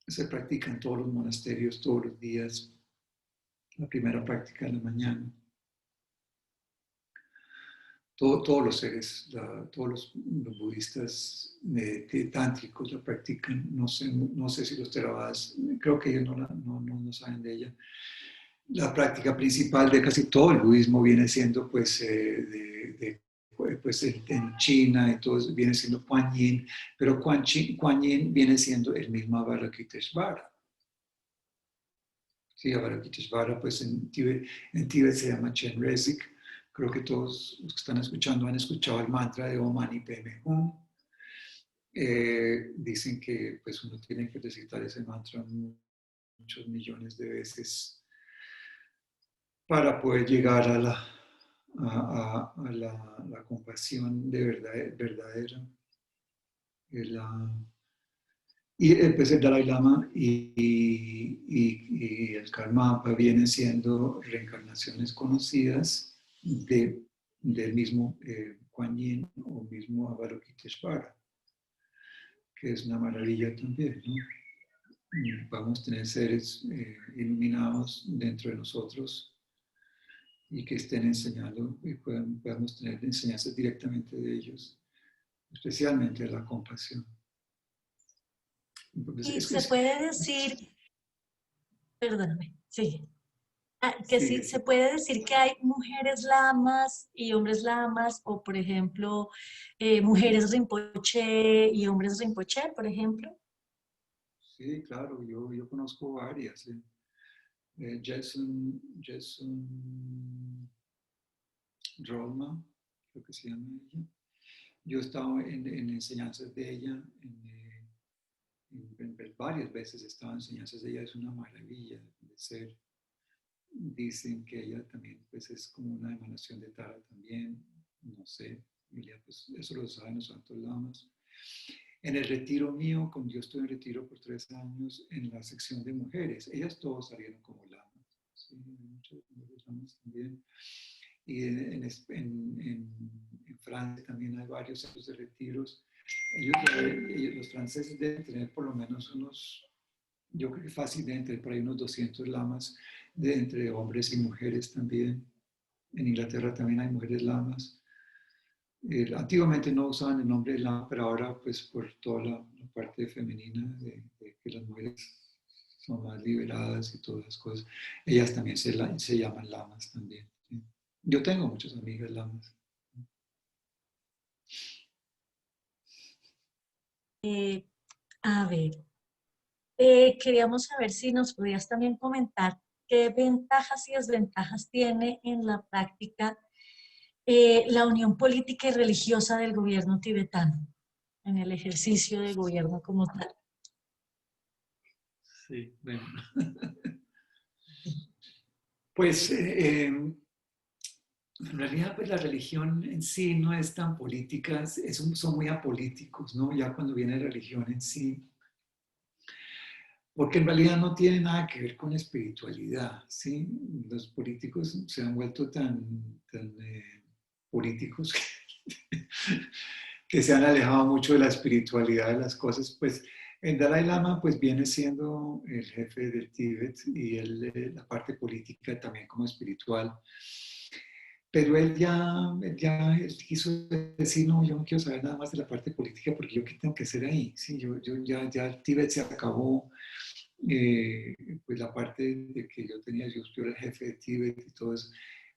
Se practica en todos los monasterios todos los días. La primera práctica de la mañana. Todos los seres, todos los budistas tántricos la practican. No sé si los Theravadas, creo que ellos no saben de ella. La práctica principal de casi todo el budismo viene siendo pues, pues en China y todo eso viene siendo Kuan Yin, pero Kuan Yin viene siendo el mismo Avalokiteshvara. Sí, Avalokiteshvara pues en Tíbet se llama Chenrezig. Creo que todos los que están escuchando han escuchado el mantra de Om Mani Padme Hum. Dicen que pues uno tiene que recitar ese mantra muchos millones de veces para poder llegar a la compasión de verdadera. Y pues el Dalai Lama y el Karmapa vienen siendo reencarnaciones conocidas del mismo Kuan Yin o mismo Avalokiteshvara, que es una maravilla también, ¿no? Vamos a tener seres iluminados dentro de nosotros y que estén enseñando y podamos tener enseñanzas directamente de ellos, especialmente de la compasión. Y se puede decir, perdóname, sí. Que sí, se puede decir que hay mujeres lamas y hombres lamas, o por ejemplo, mujeres Rinpoche y hombres Rinpoche, por ejemplo. Sí, claro, yo conozco varias. Jason Rolma, creo que se llama ella. Yo he estado en enseñanzas de ella, varias veces he estado en enseñanzas de ella, es una maravilla de ser. Dicen que ella también pues, es como una emanación de Tara también, no sé, pues, eso lo saben los santos lamas. En el retiro mío, como yo estoy en retiro por 3 años, en la sección de mujeres, ellas todas salieron como lamas, ¿sí? Muchas mujeres lamas también. Y en Francia también hay varios centros de retiros. Ellos, los franceses deben tener por lo menos unos, yo creo que fácilmente por ahí unos 200 lamas entre hombres y mujeres también. En Inglaterra también hay mujeres lamas. Antiguamente no usaban el nombre de lama, pero ahora pues por toda la parte femenina de que las mujeres son más liberadas y todas las cosas, ellas también se llaman lamas también. ¿Sí? Yo tengo muchas amigas lamas. A ver, queríamos saber si nos podías también comentar qué ventajas y desventajas tiene en la práctica la unión política y religiosa del gobierno tibetano, en el ejercicio de gobierno como tal. Sí, bueno. Pues en realidad pues la religión en sí no es tan política, son muy apolíticos, ¿no? Ya cuando viene la religión en sí, porque en realidad no tiene nada que ver con espiritualidad, ¿sí? Los políticos se han vuelto tan políticos que se han alejado mucho de la espiritualidad de las cosas, pues el Dalai Lama pues viene siendo el jefe del Tíbet y la parte política también como espiritual. pero él quiso decir, no, yo no quiero saber nada más de la parte política porque yo qué tengo que hacer ahí, ¿sí? Ya el Tíbet se acabó, pues la parte de que yo era el jefe de Tíbet y todo eso,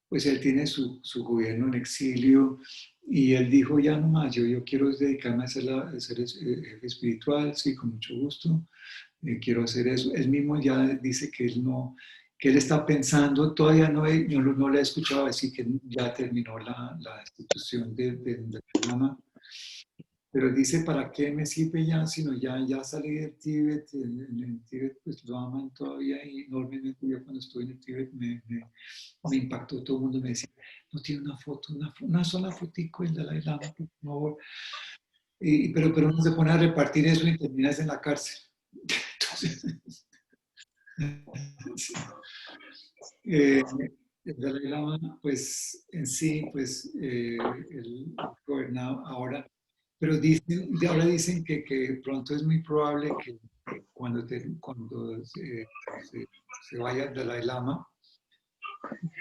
pues él tiene su gobierno en exilio y él dijo, ya no más, yo quiero dedicarme a ser jefe espiritual, sí, con mucho gusto, quiero hacer eso. Él mismo ya dice que él no, que él está pensando, todavía no le he escuchado decir que ya terminó la institución de Lama, pero dice, ¿para qué me sirve ya? Sino ya salí del Tíbet, en el Tíbet pues lo aman todavía y enormemente. Yo cuando estuve en el Tíbet me impactó, todo el mundo me decía, no tiene una foto, una sola fotico el Dalai Lama, por favor. Pero uno se pone a repartir eso y terminas en la cárcel. Entonces, sí. Eh, el Dalai Lama, pues en sí, pues él gobernaba ahora, pero ahora dicen que pronto es muy probable que cuando se vaya el Dalai Lama,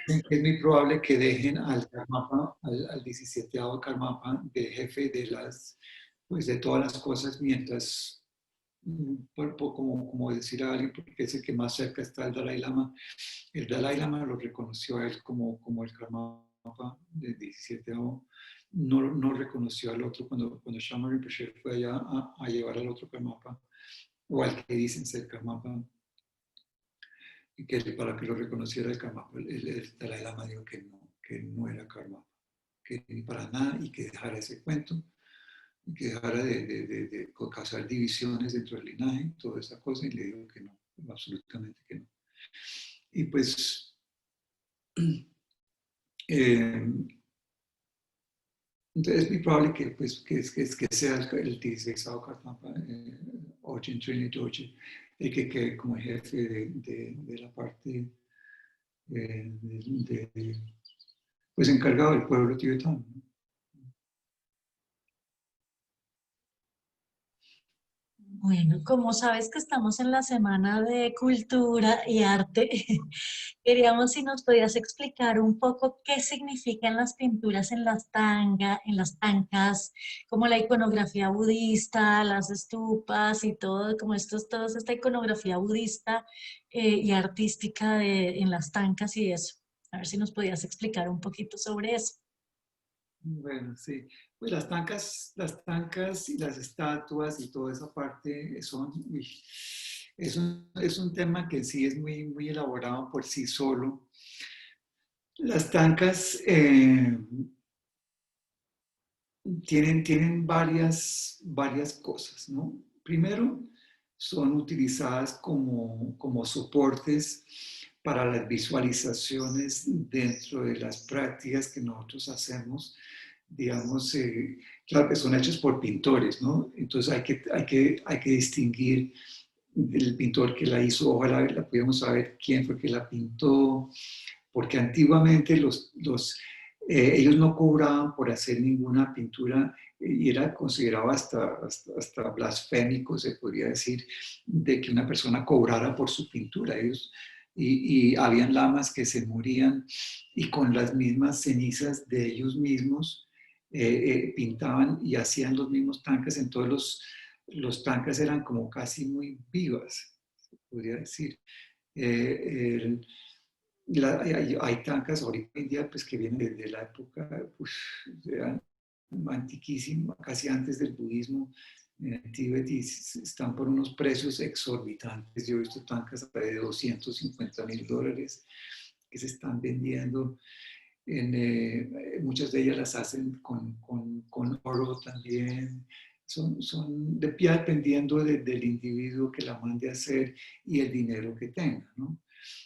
es muy probable que dejen al Karmapa, al 17º Karmapa de jefe pues de todas las cosas, mientras, como decir a alguien, porque es el que más cerca está el Dalai Lama. El Dalai Lama lo reconoció a él como el Karmapa del 17º. No reconoció al otro cuando Shyama Rinpoche fue allá a llevar al otro Karmapa, o al que dicen ser Karmapa, y que para que lo reconociera el Karmapa, el Dalai Lama dijo que no era Karmapa, que ni para nada, y que dejara ese cuento, y que dejara de causar divisiones dentro del linaje, toda esa cosa, y le dijo que no, absolutamente que no. Y pues, entonces es muy probable que sea el 16º Karmapa, Orjin Trini Dorje, el que quede como jefe de la parte pues encargado del pueblo tibetano. Bueno, como sabes que estamos en la Semana de Cultura y Arte, queríamos si nos podías explicar un poco qué significan las pinturas en las tankas, como la iconografía budista, las estupas y todo, como toda esta iconografía budista y artística en las tankas y eso. A ver si nos podías explicar un poquito sobre eso. Bueno, sí. Pues las tancas y las estatuas y toda esa parte es un tema que sí es muy elaborado por sí solo. Las tancas tienen varias cosas, ¿no? Primero, son utilizadas como soportes para las visualizaciones dentro de las prácticas que nosotros hacemos, digamos, claro que son hechos por pintores, ¿no? Entonces hay que distinguir el pintor que la hizo, ojalá la pudiéramos saber quién fue que la pintó, porque antiguamente ellos no cobraban por hacer ninguna pintura y era considerado hasta blasfémico, se podría decir, de que una persona cobrara por su pintura. Y habían lamas que se morían y con las mismas cenizas de ellos mismos pintaban y hacían los mismos tanques. Entonces los tanques eran como casi muy vivas, se podría decir. El, hay tancas ahorita en día pues, que vienen desde la época, pues, antiquísima, casi antes del budismo en el Tíbet y están por unos precios exorbitantes. Yo he visto tancas de $250,000 que se están vendiendo. Muchas de ellas las hacen con oro también. Son dependiendo del individuo que la mande a hacer y el dinero que tenga, ¿no?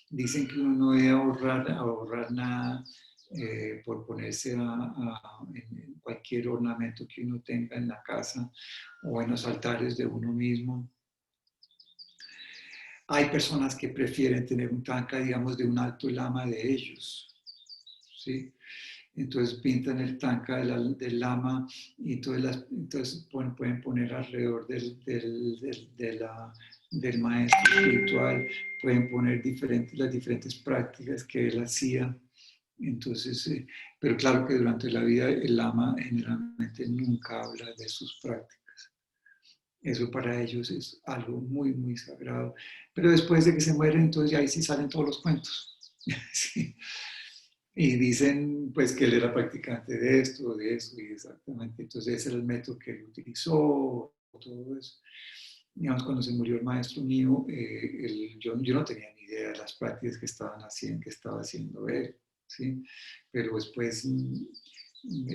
Dicen que uno no debe ahorrar nada por ponerse en cualquier ornamento que uno tenga en la casa o en los altares de uno mismo. Hay personas que prefieren tener un tanka, digamos, de un alto lama de ellos, ¿sí? Entonces pintan el tanka del lama y entonces pueden poner alrededor del maestro espiritual, pueden poner las diferentes prácticas que él hacía Entonces, pero claro que durante la vida el lama generalmente nunca habla de sus prácticas. Eso para ellos es algo muy, muy sagrado. Pero después de que se mueren, entonces ya ahí sí salen todos los cuentos. Sí. Y dicen pues que él era practicante de esto, de eso, y exactamente. Entonces ese era el método que él utilizó, todo eso. Digamos, cuando se murió el maestro mío, yo no tenía ni idea de las prácticas que estaban haciendo, que estaba haciendo él, ¿sí? Pero después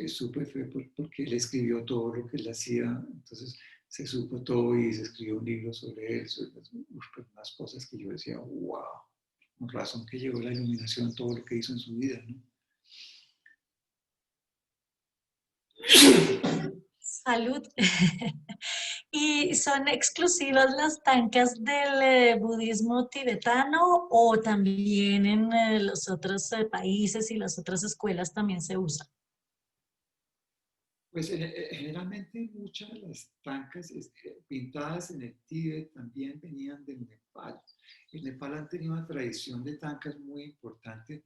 supe fue porque él escribió todo lo que él hacía, entonces se supo todo y se escribió un libro sobre él, sobre unas cosas que yo decía, wow, con razón que llegó la iluminación, todo lo que hizo en su vida, ¿no? Salud. ¿Y son exclusivas las tankas del budismo tibetano o también en los otros países y las otras escuelas también se usan? Pues generalmente muchas de las tankas pintadas en el Tíbet también venían del Nepal. En Nepal han tenido una tradición de tankas muy importante.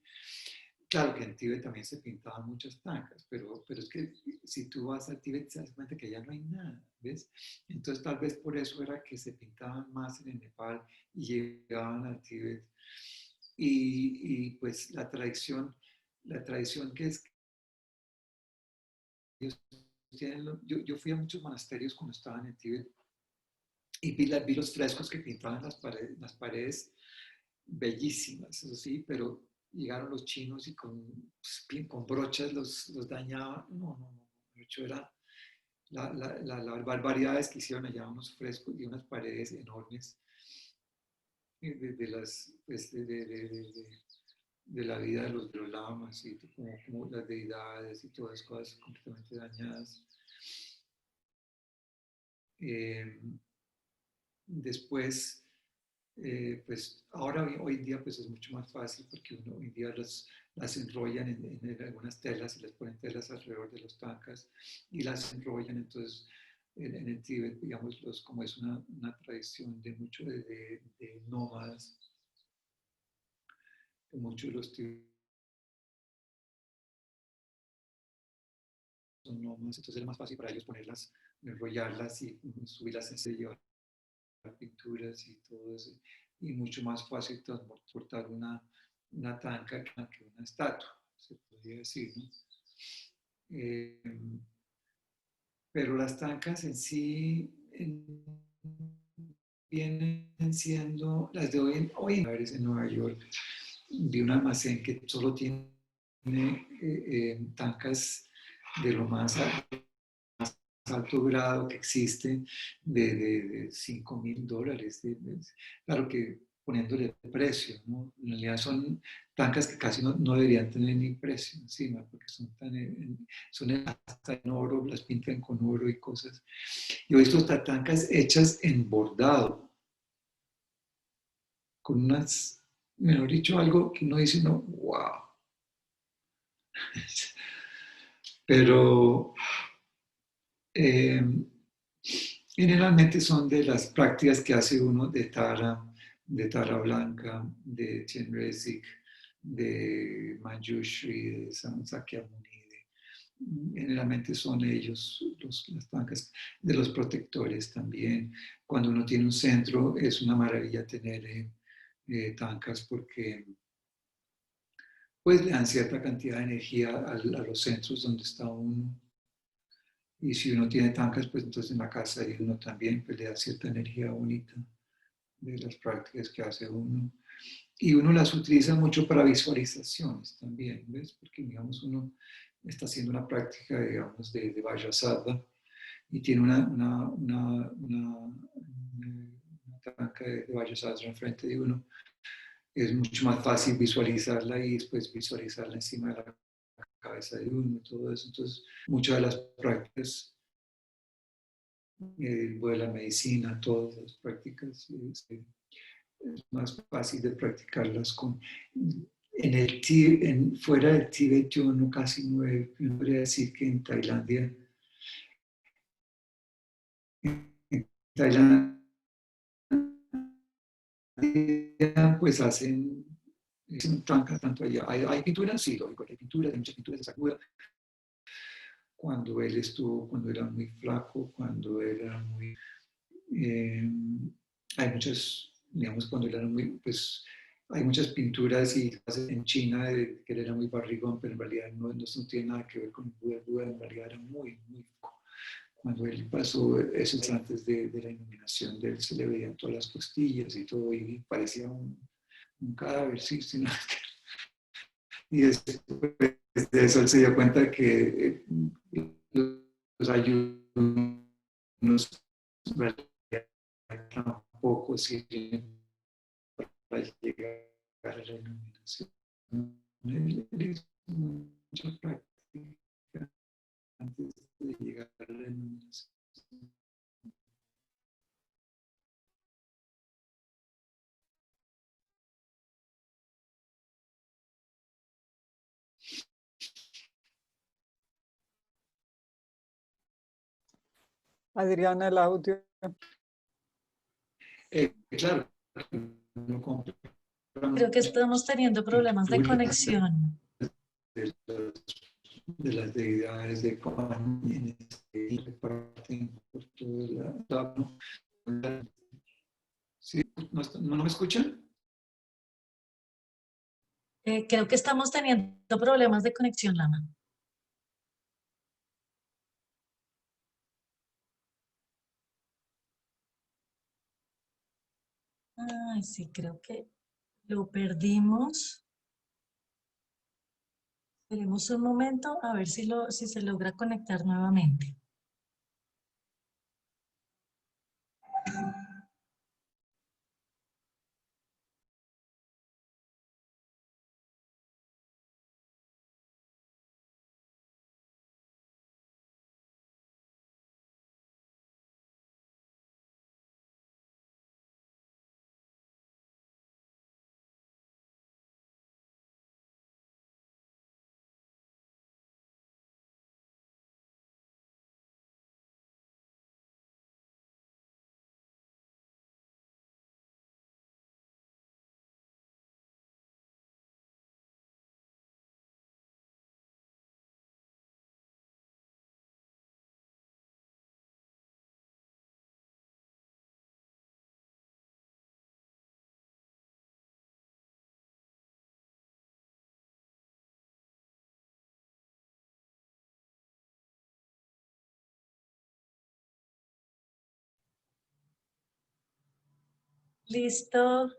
Claro que en Tíbet también se pintaban muchas tankas, pero es que si tú vas al Tíbet te das cuenta que ya no hay nada, ¿ves? Entonces tal vez por eso era que se pintaban más en el Nepal y llegaban al Tíbet. Pues la tradición que es ellos yo fui a muchos monasterios cuando estaba en el Tíbet y vi los frescos que pintaban las paredes bellísimas, eso sí, pero llegaron los chinos y con brochas los dañaban. No, no, no. De hecho, era las barbaridades que hicieron allá, unos frescos y unas paredes enormes de las, pues, de la vida de los lamas y como las deidades y todas las cosas completamente dañadas. Eh, Después, pues ahora hoy en día pues es mucho más fácil porque uno hoy en día las enrollan en algunas telas y les ponen telas alrededor de los tankas y las enrollan. Entonces en el Tíbet, digamos, como es una tradición de mucho de nómadas, de muchos de los tibetanos son nómadas, entonces es más fácil para ellos ponerlas, enrollarlas y subirlas en serio, llevar pinturas y todo eso, y mucho más fácil transportar una tanca que una estatua, se podría decir, ¿no? Eh, pero las tancas en sí vienen siendo las de hoy en Nueva York. Vi un almacén que solo tiene tancas de lo más alto grado que existe de $5,000. Claro que poniéndole precio, ¿no? En realidad son tancas que casi no deberían tener ni precio encima, porque son hasta en oro, las pintan con oro y cosas. Yo he visto hasta tancas hechas en bordado, con unas, mejor dicho, algo que uno dice, no, wow. Pero eh, generalmente son de las prácticas que hace uno de Tara Blanca, de Chenrezig, de Manjushri, de Sakyamuni. Generalmente son ellos las tancas de los protectores también. Cuando uno tiene un centro es una maravilla tener tancas porque pues le dan cierta cantidad de energía a los centros donde está uno. Y si uno tiene tancas, pues entonces en la casa de uno también pues, le da cierta energía bonita de las prácticas que hace uno. Y uno las utiliza mucho para visualizaciones también, ¿ves? Porque, digamos, uno está haciendo una práctica, digamos, de Vajrasattva y tiene una tanca de Vajrasattva enfrente de uno. Es mucho más fácil visualizarla y después visualizarla encima de la cabeza de uno y todo eso. Entonces, muchas de las prácticas de la medicina, todas las prácticas, es más fácil de practicarlas fuera del Tíbet yo casi no podría decir que en Tailandia, en Tailandia pues hacen Es un tranca tanto allá. ¿Hay pinturas? Sí, lógico, hay pinturas, hay muchas pinturas de Sakura. Cuando él estuvo, cuando era muy flaco, cuando era muy... hay muchas, digamos, cuando él era muy, pues, hay muchas pinturas y en China de que él era muy barrigón, pero en realidad no tiene nada que ver con Buda. Buda en realidad era muy, muy... Cuando él pasó, eso es antes de la iluminación de él, se le veían todas las costillas y todo, y parecía un cadáver, sí, sí, no. Y después de eso él se dio cuenta que los ayunos tampoco sirven para llegar a la iluminación. Él hizo mucha práctica antes de llegar a la iluminación. Adriana, el audio. Claro, no compramos Creo que estamos teniendo problemas de pinturas conexión. de las deidades de Kuan Yin y reparten por toda la... ¿Sí? ¿No me escuchan? Creo que estamos teniendo problemas de conexión, Lama. Ay, sí, creo que lo perdimos. Esperemos un momento a ver si se logra conectar nuevamente. Listo.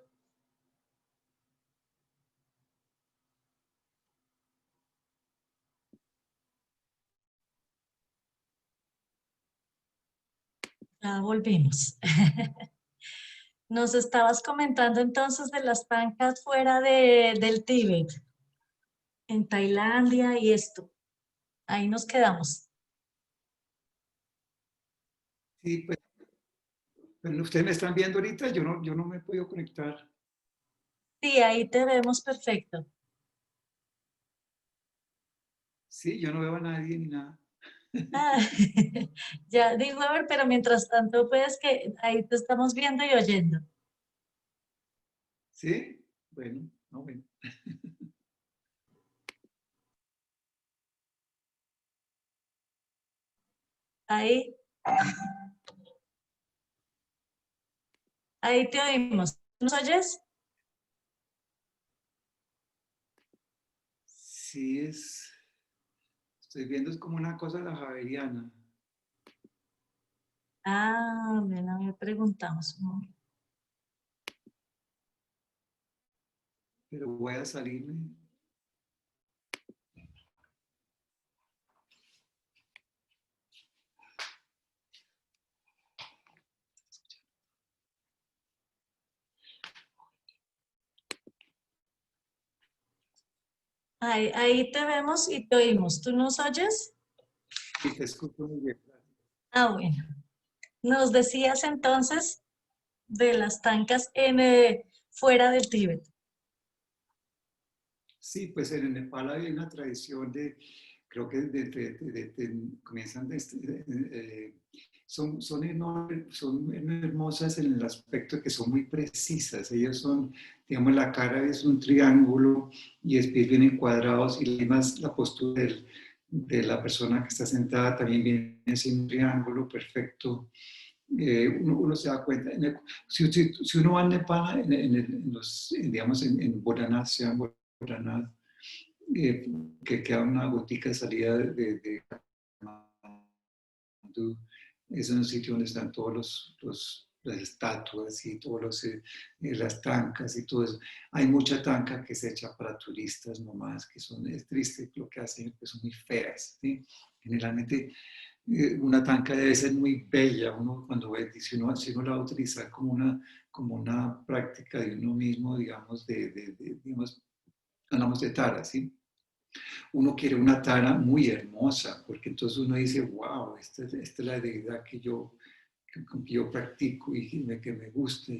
Ya volvimos. Nos estabas comentando entonces de las pancas fuera del Tíbet, en Tailandia y esto. Ahí nos quedamos. Sí, pues, pero ustedes me están viendo ahorita, yo no me he podido conectar. Sí, ahí te vemos perfecto. Sí, yo no veo a nadie ni nada. Ah, ya digo, a ver, pero mientras tanto, pues que ahí te estamos viendo y oyendo. ¿Sí? Bueno, no, bueno. Ahí, ahí te oímos. ¿Nos oyes? Sí, estoy viendo es como una cosa de la javeriana. Ah, ven, a ver, preguntamos. Pero voy a salirme. Ahí te vemos y te oímos. ¿Tú nos oyes? Y te escucho muy bien. Ah, bueno. Nos decías entonces de las tancas fuera del Tíbet. Sí, pues en el Nepal hay una tradición de creo que comienzan son hermosas en el aspecto de que son muy precisas. Ellas son, digamos, la cara es un triángulo y después vienen cuadrados y además la postura de la persona que está sentada también viene siendo un triángulo perfecto. Uno se da cuenta, si uno va a Nepal, digamos, en Boranat, sea en Boranat, que queda una gotica de salida de Kathmandu, es un sitio donde están todos las estatuas y las tancas y todo eso. Hay mucha tanca que se echa para turistas nomás, es triste lo que hacen, que son muy feas, ¿sí? Generalmente una tanca debe ser muy bella, uno cuando ve, si uno la va a utilizar como una práctica de uno mismo, digamos, digamos, hablamos de tara, ¿sí? Uno quiere una tara muy hermosa, porque entonces uno dice, wow, esta es la deidad que yo practico y que me gusta.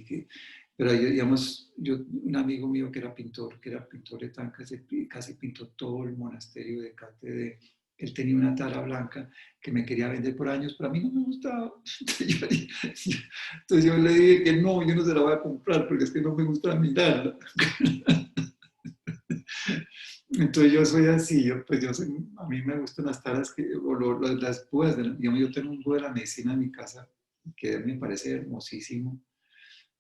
Pero digamos, un amigo mío que era pintor de tancas, casi pintó todo el monasterio de Cate. Él tenía una tara blanca que me quería vender por años, pero a mí no me gustaba. Entonces yo le dije que no, yo no se la voy a comprar porque es que no me gusta mirarla. Entonces yo soy así, a mí me gustan las taras, las púas, digamos, yo tengo un búho de la medicina en mi casa que me parece hermosísimo,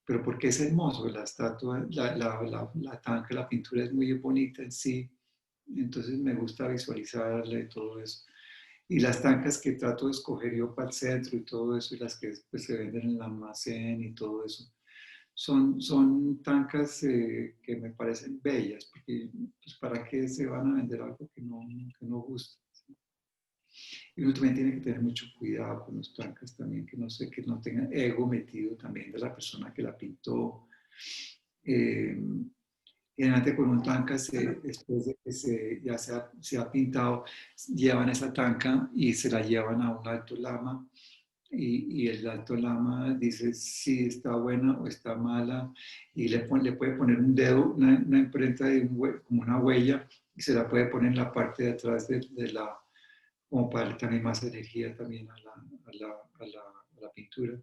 pero porque es hermoso, la estatua, la tanca, la pintura es muy bonita en sí, entonces me gusta visualizarla y todo eso. Y las tancas que trato de escoger yo para el centro y todo eso, y las que después se venden en el almacén y todo eso, son tancas que me parecen bellas, porque pues, ¿para qué se van a vender algo que no gusta? ¿Sí? Y uno también tiene que tener mucho cuidado con los tancas también, que no tengan ego metido también de la persona que la pintó. Generalmente con un tanca, después de que ya se ha pintado, llevan esa tanca y se la llevan a un alto lama y el alto lama dice si está buena o está mala y le puede poner un dedo, una imprenta como una huella y se la puede poner en la parte de atrás como para darle también más energía también a la pintura.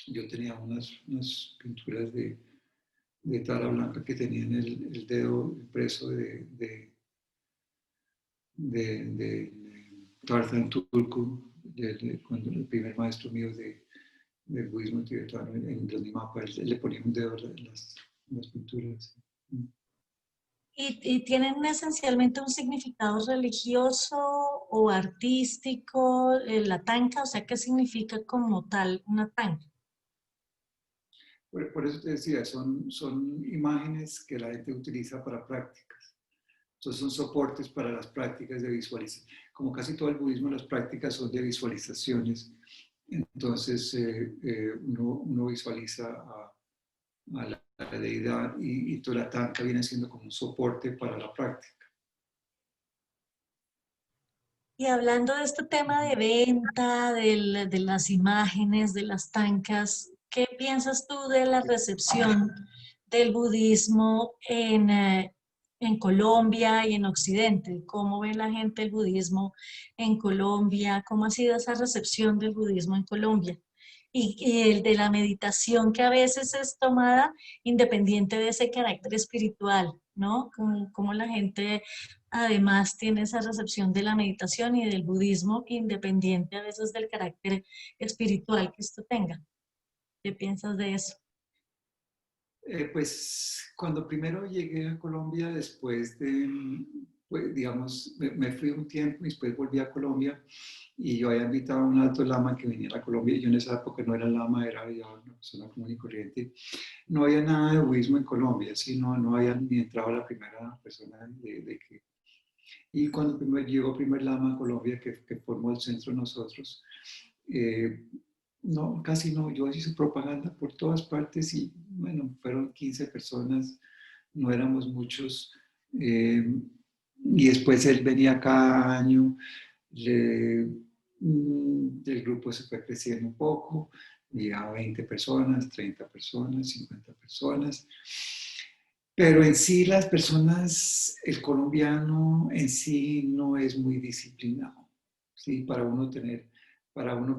Yo tenía unas pinturas de tara blanca que tenían el dedo impreso de Tarzan Turco, cuando el primer maestro mío del budismo tibetano en los mapas, él le ponía un dedo en las pinturas. ¿Y tienen esencialmente un significado religioso o artístico, la tanca? O sea, ¿qué significa como tal una tanca? Por eso te decía, son imágenes que la gente utiliza para prácticas. Entonces son soportes para las prácticas de visualización. Como casi todo el budismo, las prácticas son de visualizaciones. Entonces uno visualiza a la deidad y toda la tanca viene siendo como un soporte para la práctica. Y hablando de este tema de venta, de las imágenes, de las tancas, ¿qué piensas tú de la recepción del budismo en Colombia y en Occidente? ¿Cómo ve la gente el budismo en Colombia? ¿Cómo ha sido esa recepción del budismo en Colombia? Y el de la meditación que a veces es tomada independiente de ese carácter espiritual, ¿no? Como la gente además tiene esa recepción de la meditación y del budismo independiente a veces del carácter espiritual que esto tenga. ¿Qué piensas de eso? Pues cuando primero llegué a Colombia, después pues, digamos, me fui un tiempo y después volví a Colombia y yo había invitado a un alto lama que viniera a Colombia. Yo en esa época no era lama, era ya una persona común y corriente. No había nada de budismo en Colombia, ¿sí? No había ni entrado la primera persona de que... Y cuando llegó primer lama a Colombia, que formó el centro nosotros, eh, no, casi no, yo hice propaganda por todas partes y bueno, fueron 15 personas, no éramos muchos. Y después él venía cada año, el grupo se fue creciendo un poco, llegaba 20 personas, 30 personas, 50 personas. Pero en sí las personas, el colombiano en sí no es muy disciplinado. ¿Sí? Para uno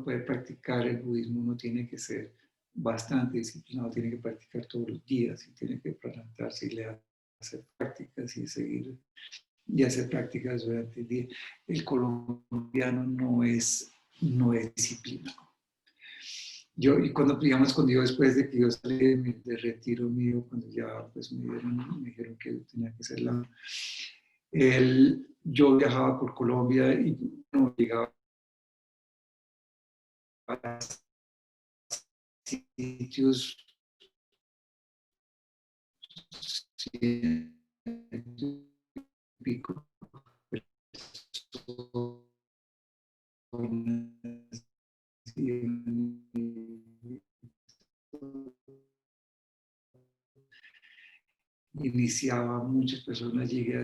poder practicar el budismo uno tiene que ser bastante disciplinado, tiene que practicar todos los días y tiene que plantarse y hacer prácticas y seguir y hacer prácticas durante el día. El colombiano no es disciplinado. Y cuando yo después de que yo salí del retiro mío, cuando ya pues me dijeron que tenía que ser yo viajaba por Colombia y no llegaba a sitios ciento y pico personas, iniciaba muchas personas, llegué a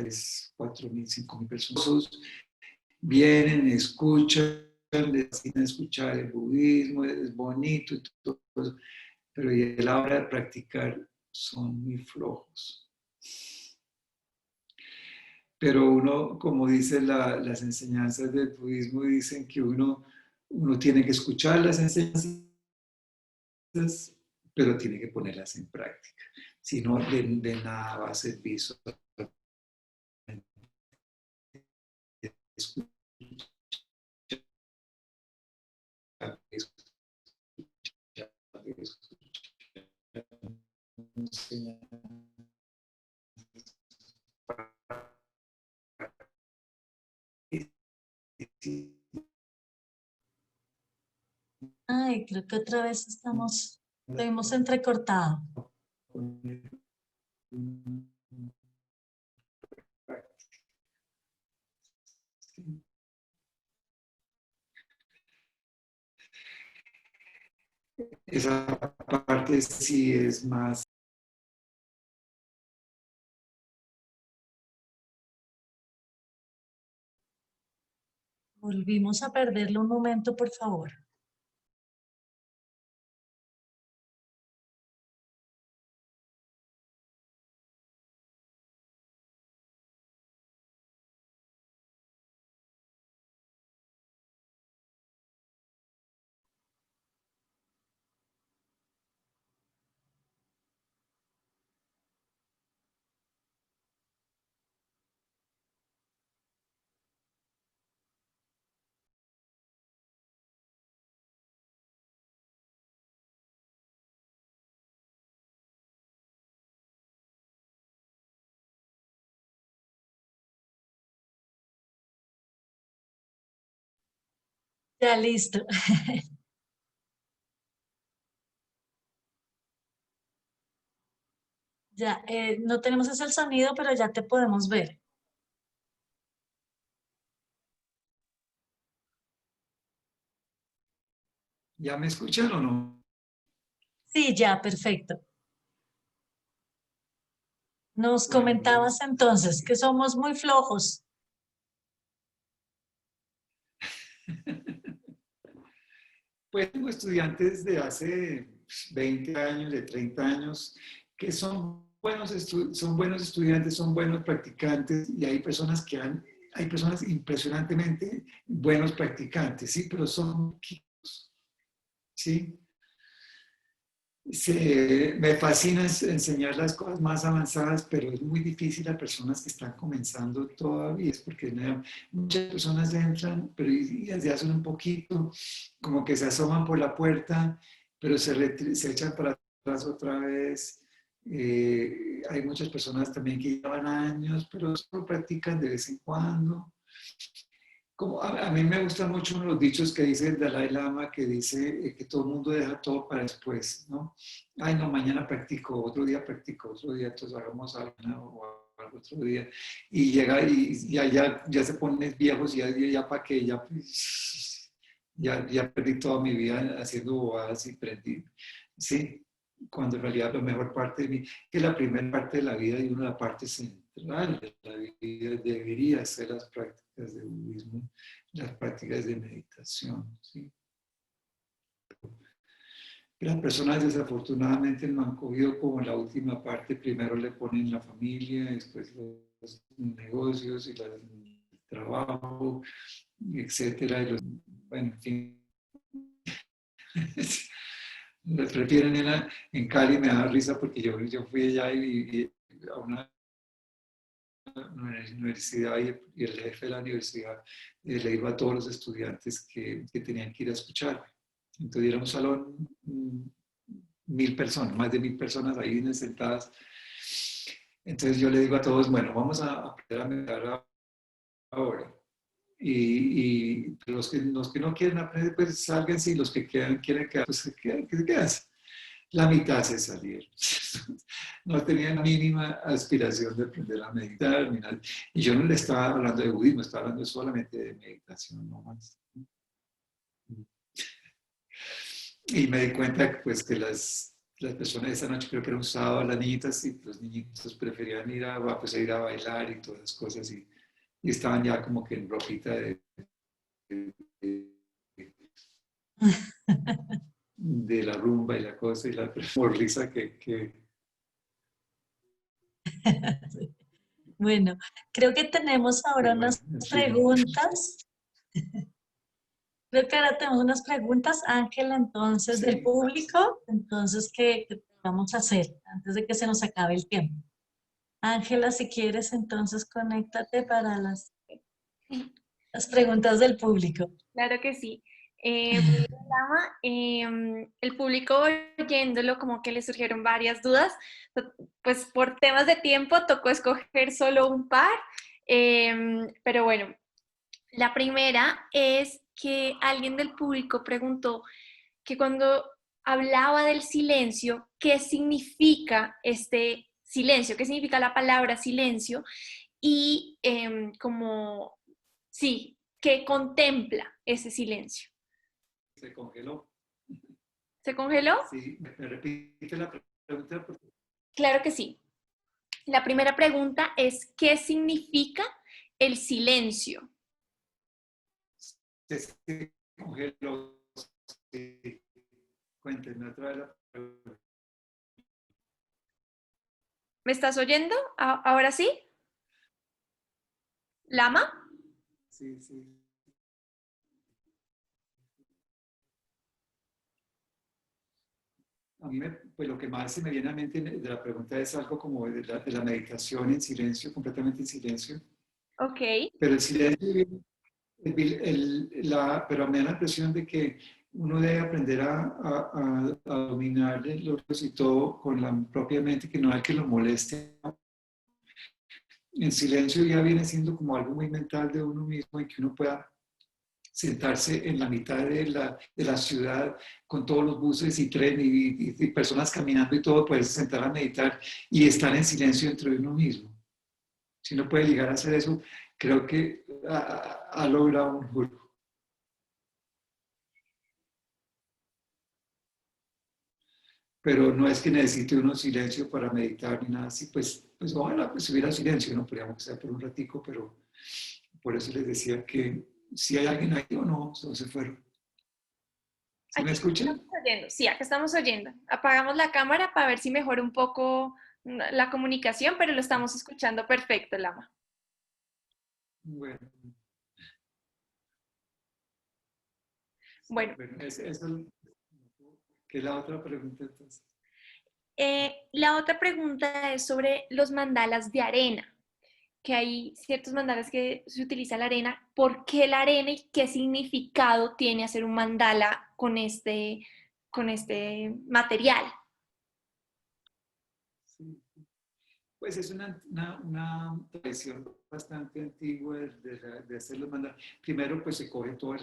4.000, 5.000 personas. Vienen, escuchan, les fascina escuchar el budismo, es bonito y todo eso, pero a la hora de practicar son muy flojos. Pero uno, como dicen las enseñanzas del budismo, dicen que uno tiene que escuchar las enseñanzas, pero tiene que ponerlas en práctica. Si no, de nada va a servir solamente escuchar, Ay, creo que otra vez estuvimos entrecortados. Esa parte sí es más. Volvimos a perderlo un momento, por favor. Ya listo. Ya, no tenemos ese sonido, pero ya te podemos ver. ¿Ya me escuchan o no? Sí, ya, perfecto. Nos Bueno, comentabas entonces que somos muy flojos. Pues tengo estudiantes de hace 20 años, de 30 años, que son buenos estudiantes, son buenos practicantes y hay personas impresionantemente buenos practicantes, sí, pero son poquitos, ¿sí? Me fascina enseñar las cosas más avanzadas, pero es muy difícil a personas que están comenzando todavía, es porque muchas personas entran, pero y desde hacen un poquito, como que se asoman por la puerta, pero se echan para atrás otra vez. Hay muchas personas también que llevan años, pero solo practican de vez en cuando. A mí me gustan mucho uno de los dichos que dice el Dalai Lama, que dice que todo el mundo deja todo para después, ¿no? Ay, no, mañana practico, otro día, entonces hagamos algo, ¿no? O algo otro día. Y llega y ya se ponen viejos y ya para qué, ya, pues, ya perdí toda mi vida haciendo bobadas y perdí, ¿sí? Cuando en realidad la mejor parte de mí, que la primera parte de la vida y una parte central de la vida debería ser las prácticas de budismo, las prácticas de meditación, ¿sí? Las personas desafortunadamente no han cogido como la última parte, primero le ponen la familia, después los negocios y el trabajo, etcétera. Y bueno, en fin. Prefieren en Cali, me da risa porque yo fui allá y a una universidad y el jefe de la universidad le dijo a todos los estudiantes que tenían que ir a escucharme. Entonces era un salón, 1000 personas, más de 1000 personas ahí sentadas. Entonces yo le digo a todos, bueno, vamos a aprender a meditar ahora. Y los que no quieren aprender, pues sálganse, y los que quieren quedar, pues que se quedan. La mitad se salieron. No tenían la mínima aspiración de aprender a meditar ni nada. Y yo no le estaba hablando de budismo, estaba hablando solamente de meditación, no más. Y me di cuenta pues, que las personas de esa noche, creo que era un sábado, las niñitas y los niñitos preferían ir a bailar y todas esas cosas. Y estaban ya como que en ropita de la rumba y la cosa, y la por risa que... Bueno, creo que tenemos ahora Pero bueno, unas en fin. preguntas. Creo que ahora tenemos unas preguntas, Ángela, entonces, del Sí. público. Entonces, ¿qué vamos a hacer antes de que se nos acabe el tiempo? Ángela, si quieres, entonces conéctate para las preguntas del público. Claro que sí. Lama, el público oyéndolo como que le surgieron varias dudas, pues por temas de tiempo tocó escoger solo un par, pero bueno, la primera es que alguien del público preguntó que cuando hablaba del silencio, ¿qué significa este silencio? ¿Qué significa la palabra silencio? Y como, sí, ¿qué contempla ese silencio? Se congeló. ¿Se congeló? Sí, me repite la pregunta. Claro que sí. La primera pregunta es, ¿qué significa el silencio? Se congeló. Sí. Cuéntenme otra vez la pregunta. ¿Me estás oyendo? ¿Ahora sí? ¿Lama? Sí, sí. A mí pues lo que más se me viene a la mente de la pregunta es algo como de la meditación en silencio, completamente en silencio. Ok. Pero el silencio, pero me da la impresión de que uno debe aprender a dominar los y todo con la propia mente, que no hay que lo moleste. El silencio ya viene siendo como algo muy mental de uno mismo, y que uno pueda sentarse en la mitad de la ciudad con todos los buses y trenes y personas caminando y todo, poderse sentar a meditar y estar en silencio dentro de uno mismo. Si uno puede llegar a hacer eso, creo que ha logrado un juro. Pero no es que necesite uno silencio para meditar ni nada así, pues ojalá pues, si hubiera silencio, no podríamos que sea por un ratico, pero por eso les decía que si hay alguien ahí o no, o se fueron. ¿Sí me Aquí escuchan? estamos oyendo. Sí, acá estamos oyendo. Apagamos la cámara para ver si mejora un poco la comunicación, pero lo estamos escuchando perfecto, Lama. Bueno, Bueno, eso, ¿qué es la otra pregunta entonces? la otra pregunta es sobre los mandalas de arena, que hay ciertos mandalas que se utiliza la arena. ¿Por qué la arena y qué significado tiene hacer un mandala con este material? Sí. Pues es una tradición bastante antigua de hacer los mandalas. Primero, pues se coge toda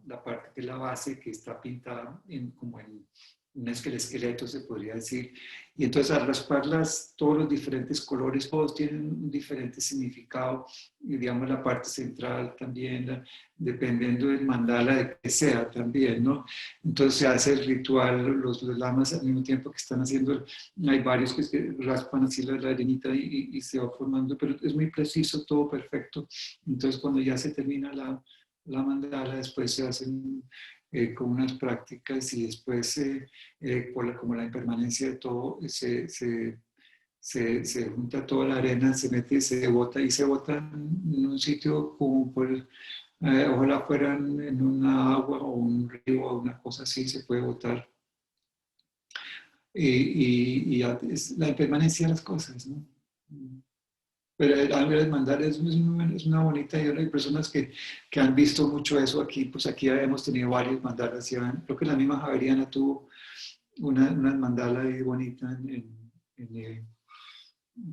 la parte que es la base, que está pintada como en un esqueleto, se podría decir. Y entonces al rasparlas, todos los diferentes colores, todos tienen un diferente significado. Y digamos la parte central también, dependiendo del mandala de que sea también, ¿no? Entonces se hace el ritual, los lamas al mismo tiempo que están haciendo. Hay varios que raspan así la arenita y se va formando, pero es muy preciso, todo perfecto. Entonces cuando ya se termina la mandala, después se hacen con unas prácticas y después, como la impermanencia de todo, se junta toda la arena, se mete y se bota en un sitio como ojalá fuera en una agua o un río o una cosa así, se puede botar. Y ya es la impermanencia de las cosas, ¿no? Pero el mandar es una bonita idea. Hay personas que han visto mucho eso aquí. Pues aquí hemos tenido varios mandalas. Creo que la misma Javeriana tuvo una mandala ahí bonita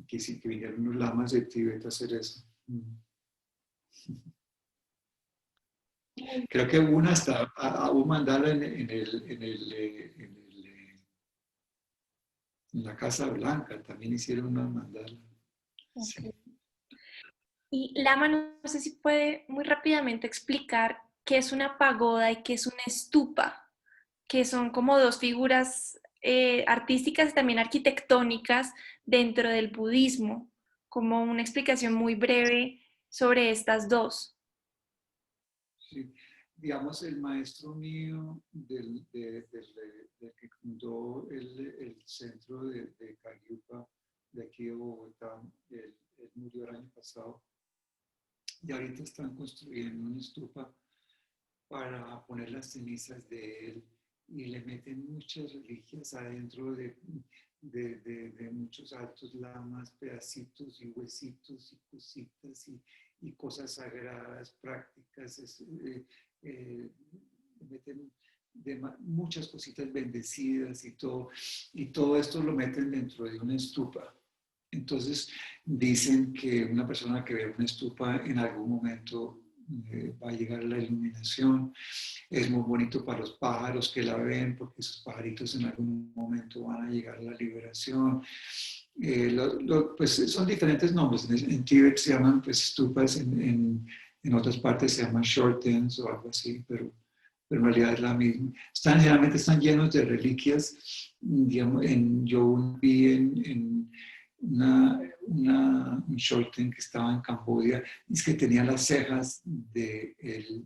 que sí, que vinieron los lamas de Tíbet a hacer eso. Creo que hubo hubo mandala en la Casa Blanca. También hicieron una mandala. Sí. Okay. Y Lama, no sé si puede muy rápidamente explicar qué es una pagoda y qué es una estupa, que son como dos figuras artísticas y también arquitectónicas dentro del budismo, como una explicación muy breve sobre estas dos. Sí. Digamos, el maestro mío del que fundó el centro de Cariupa, de aquí de Bogotá, él murió el año pasado, y ahorita están construyendo una estupa para poner las cenizas de él y le meten muchas reliquias adentro de muchos altos lamas, pedacitos y huesitos y cositas y cosas sagradas, prácticas, meten muchas cositas bendecidas y todo esto lo meten dentro de una estupa. Entonces dicen que una persona que ve una estupa en algún momento va a llegar a la iluminación. Es muy bonito para los pájaros que la ven, porque esos pajaritos en algún momento van a llegar a la liberación. Pues son diferentes nombres. En Tíbet se llaman pues, stupas, en otras partes se llaman shortens o algo así, pero en realidad es la misma. Generalmente están llenos de reliquias. Digamos, yo vi en un shorten que estaba en Camboya, es que tenía las cejas del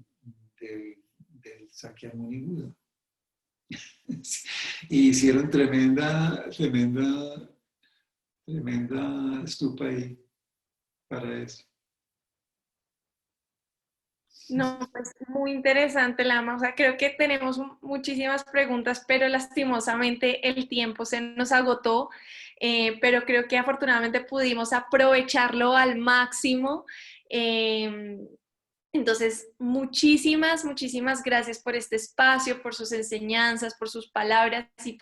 Sakyamuni Buda. Y hicieron tremenda estupa ahí para eso. No, pues muy interesante, Lama. O sea, creo que tenemos muchísimas preguntas, pero lastimosamente el tiempo se nos agotó. Pero creo que afortunadamente pudimos aprovecharlo al máximo. Entonces, muchísimas gracias por este espacio, por sus enseñanzas, por sus palabras y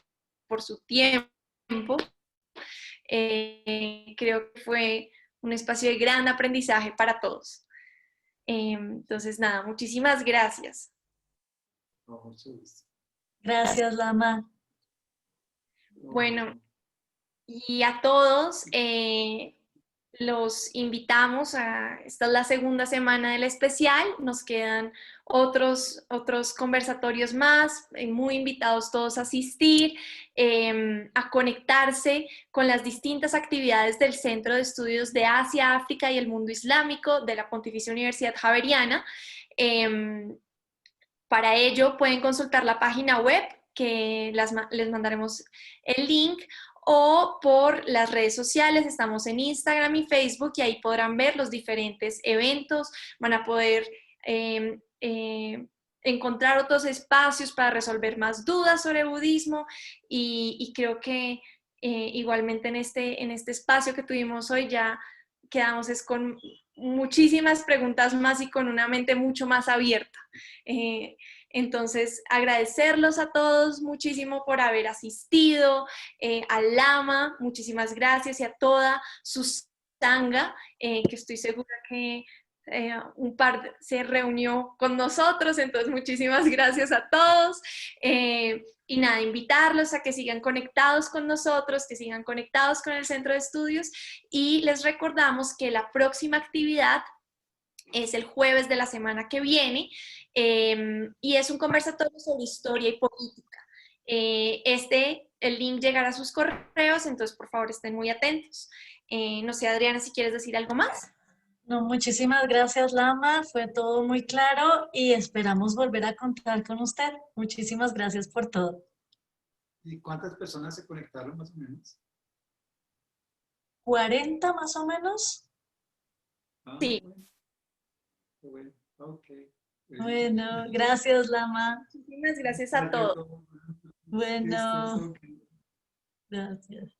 por su tiempo. Creo que fue un espacio de gran aprendizaje para todos. Entonces, nada, muchísimas gracias. Gracias, Lama. Bueno, y a todos los invitamos esta es la segunda semana del especial, nos quedan otros conversatorios más, muy invitados todos a asistir, a conectarse con las distintas actividades del Centro de Estudios de Asia, África y el Mundo Islámico de la Pontificia Universidad Javeriana. Para ello pueden consultar la página web, que les mandaremos el link, o por las redes sociales. Estamos en Instagram y Facebook y ahí podrán ver los diferentes eventos, van a poder encontrar otros espacios para resolver más dudas sobre budismo y creo que igualmente en este espacio que tuvimos hoy ya quedamos con muchísimas preguntas más y con una mente mucho más abierta. Entonces, agradecerlos a todos muchísimo por haber asistido, al Lama, muchísimas gracias, y a toda su sangha, que estoy segura que un par se reunió con nosotros, entonces muchísimas gracias a todos. Y nada, invitarlos a que sigan conectados con nosotros, que sigan conectados con el Centro de Estudios, y les recordamos que la próxima actividad es el jueves de la semana que viene, y es un conversatorio sobre historia y política. El link llegará a sus correos, entonces por favor estén muy atentos. No sé, Adriana, si quieres decir algo más. No, muchísimas gracias, Lama. Fue todo muy claro y esperamos volver a contar con usted. Muchísimas gracias por todo. ¿Y cuántas personas se conectaron más o menos? 40 más o menos. Ah, Sí. bueno, qué bueno. Ok. Bueno, gracias, Lama. Muchísimas gracias Hasta a todos. luego. Que estés Bueno, ok. gracias.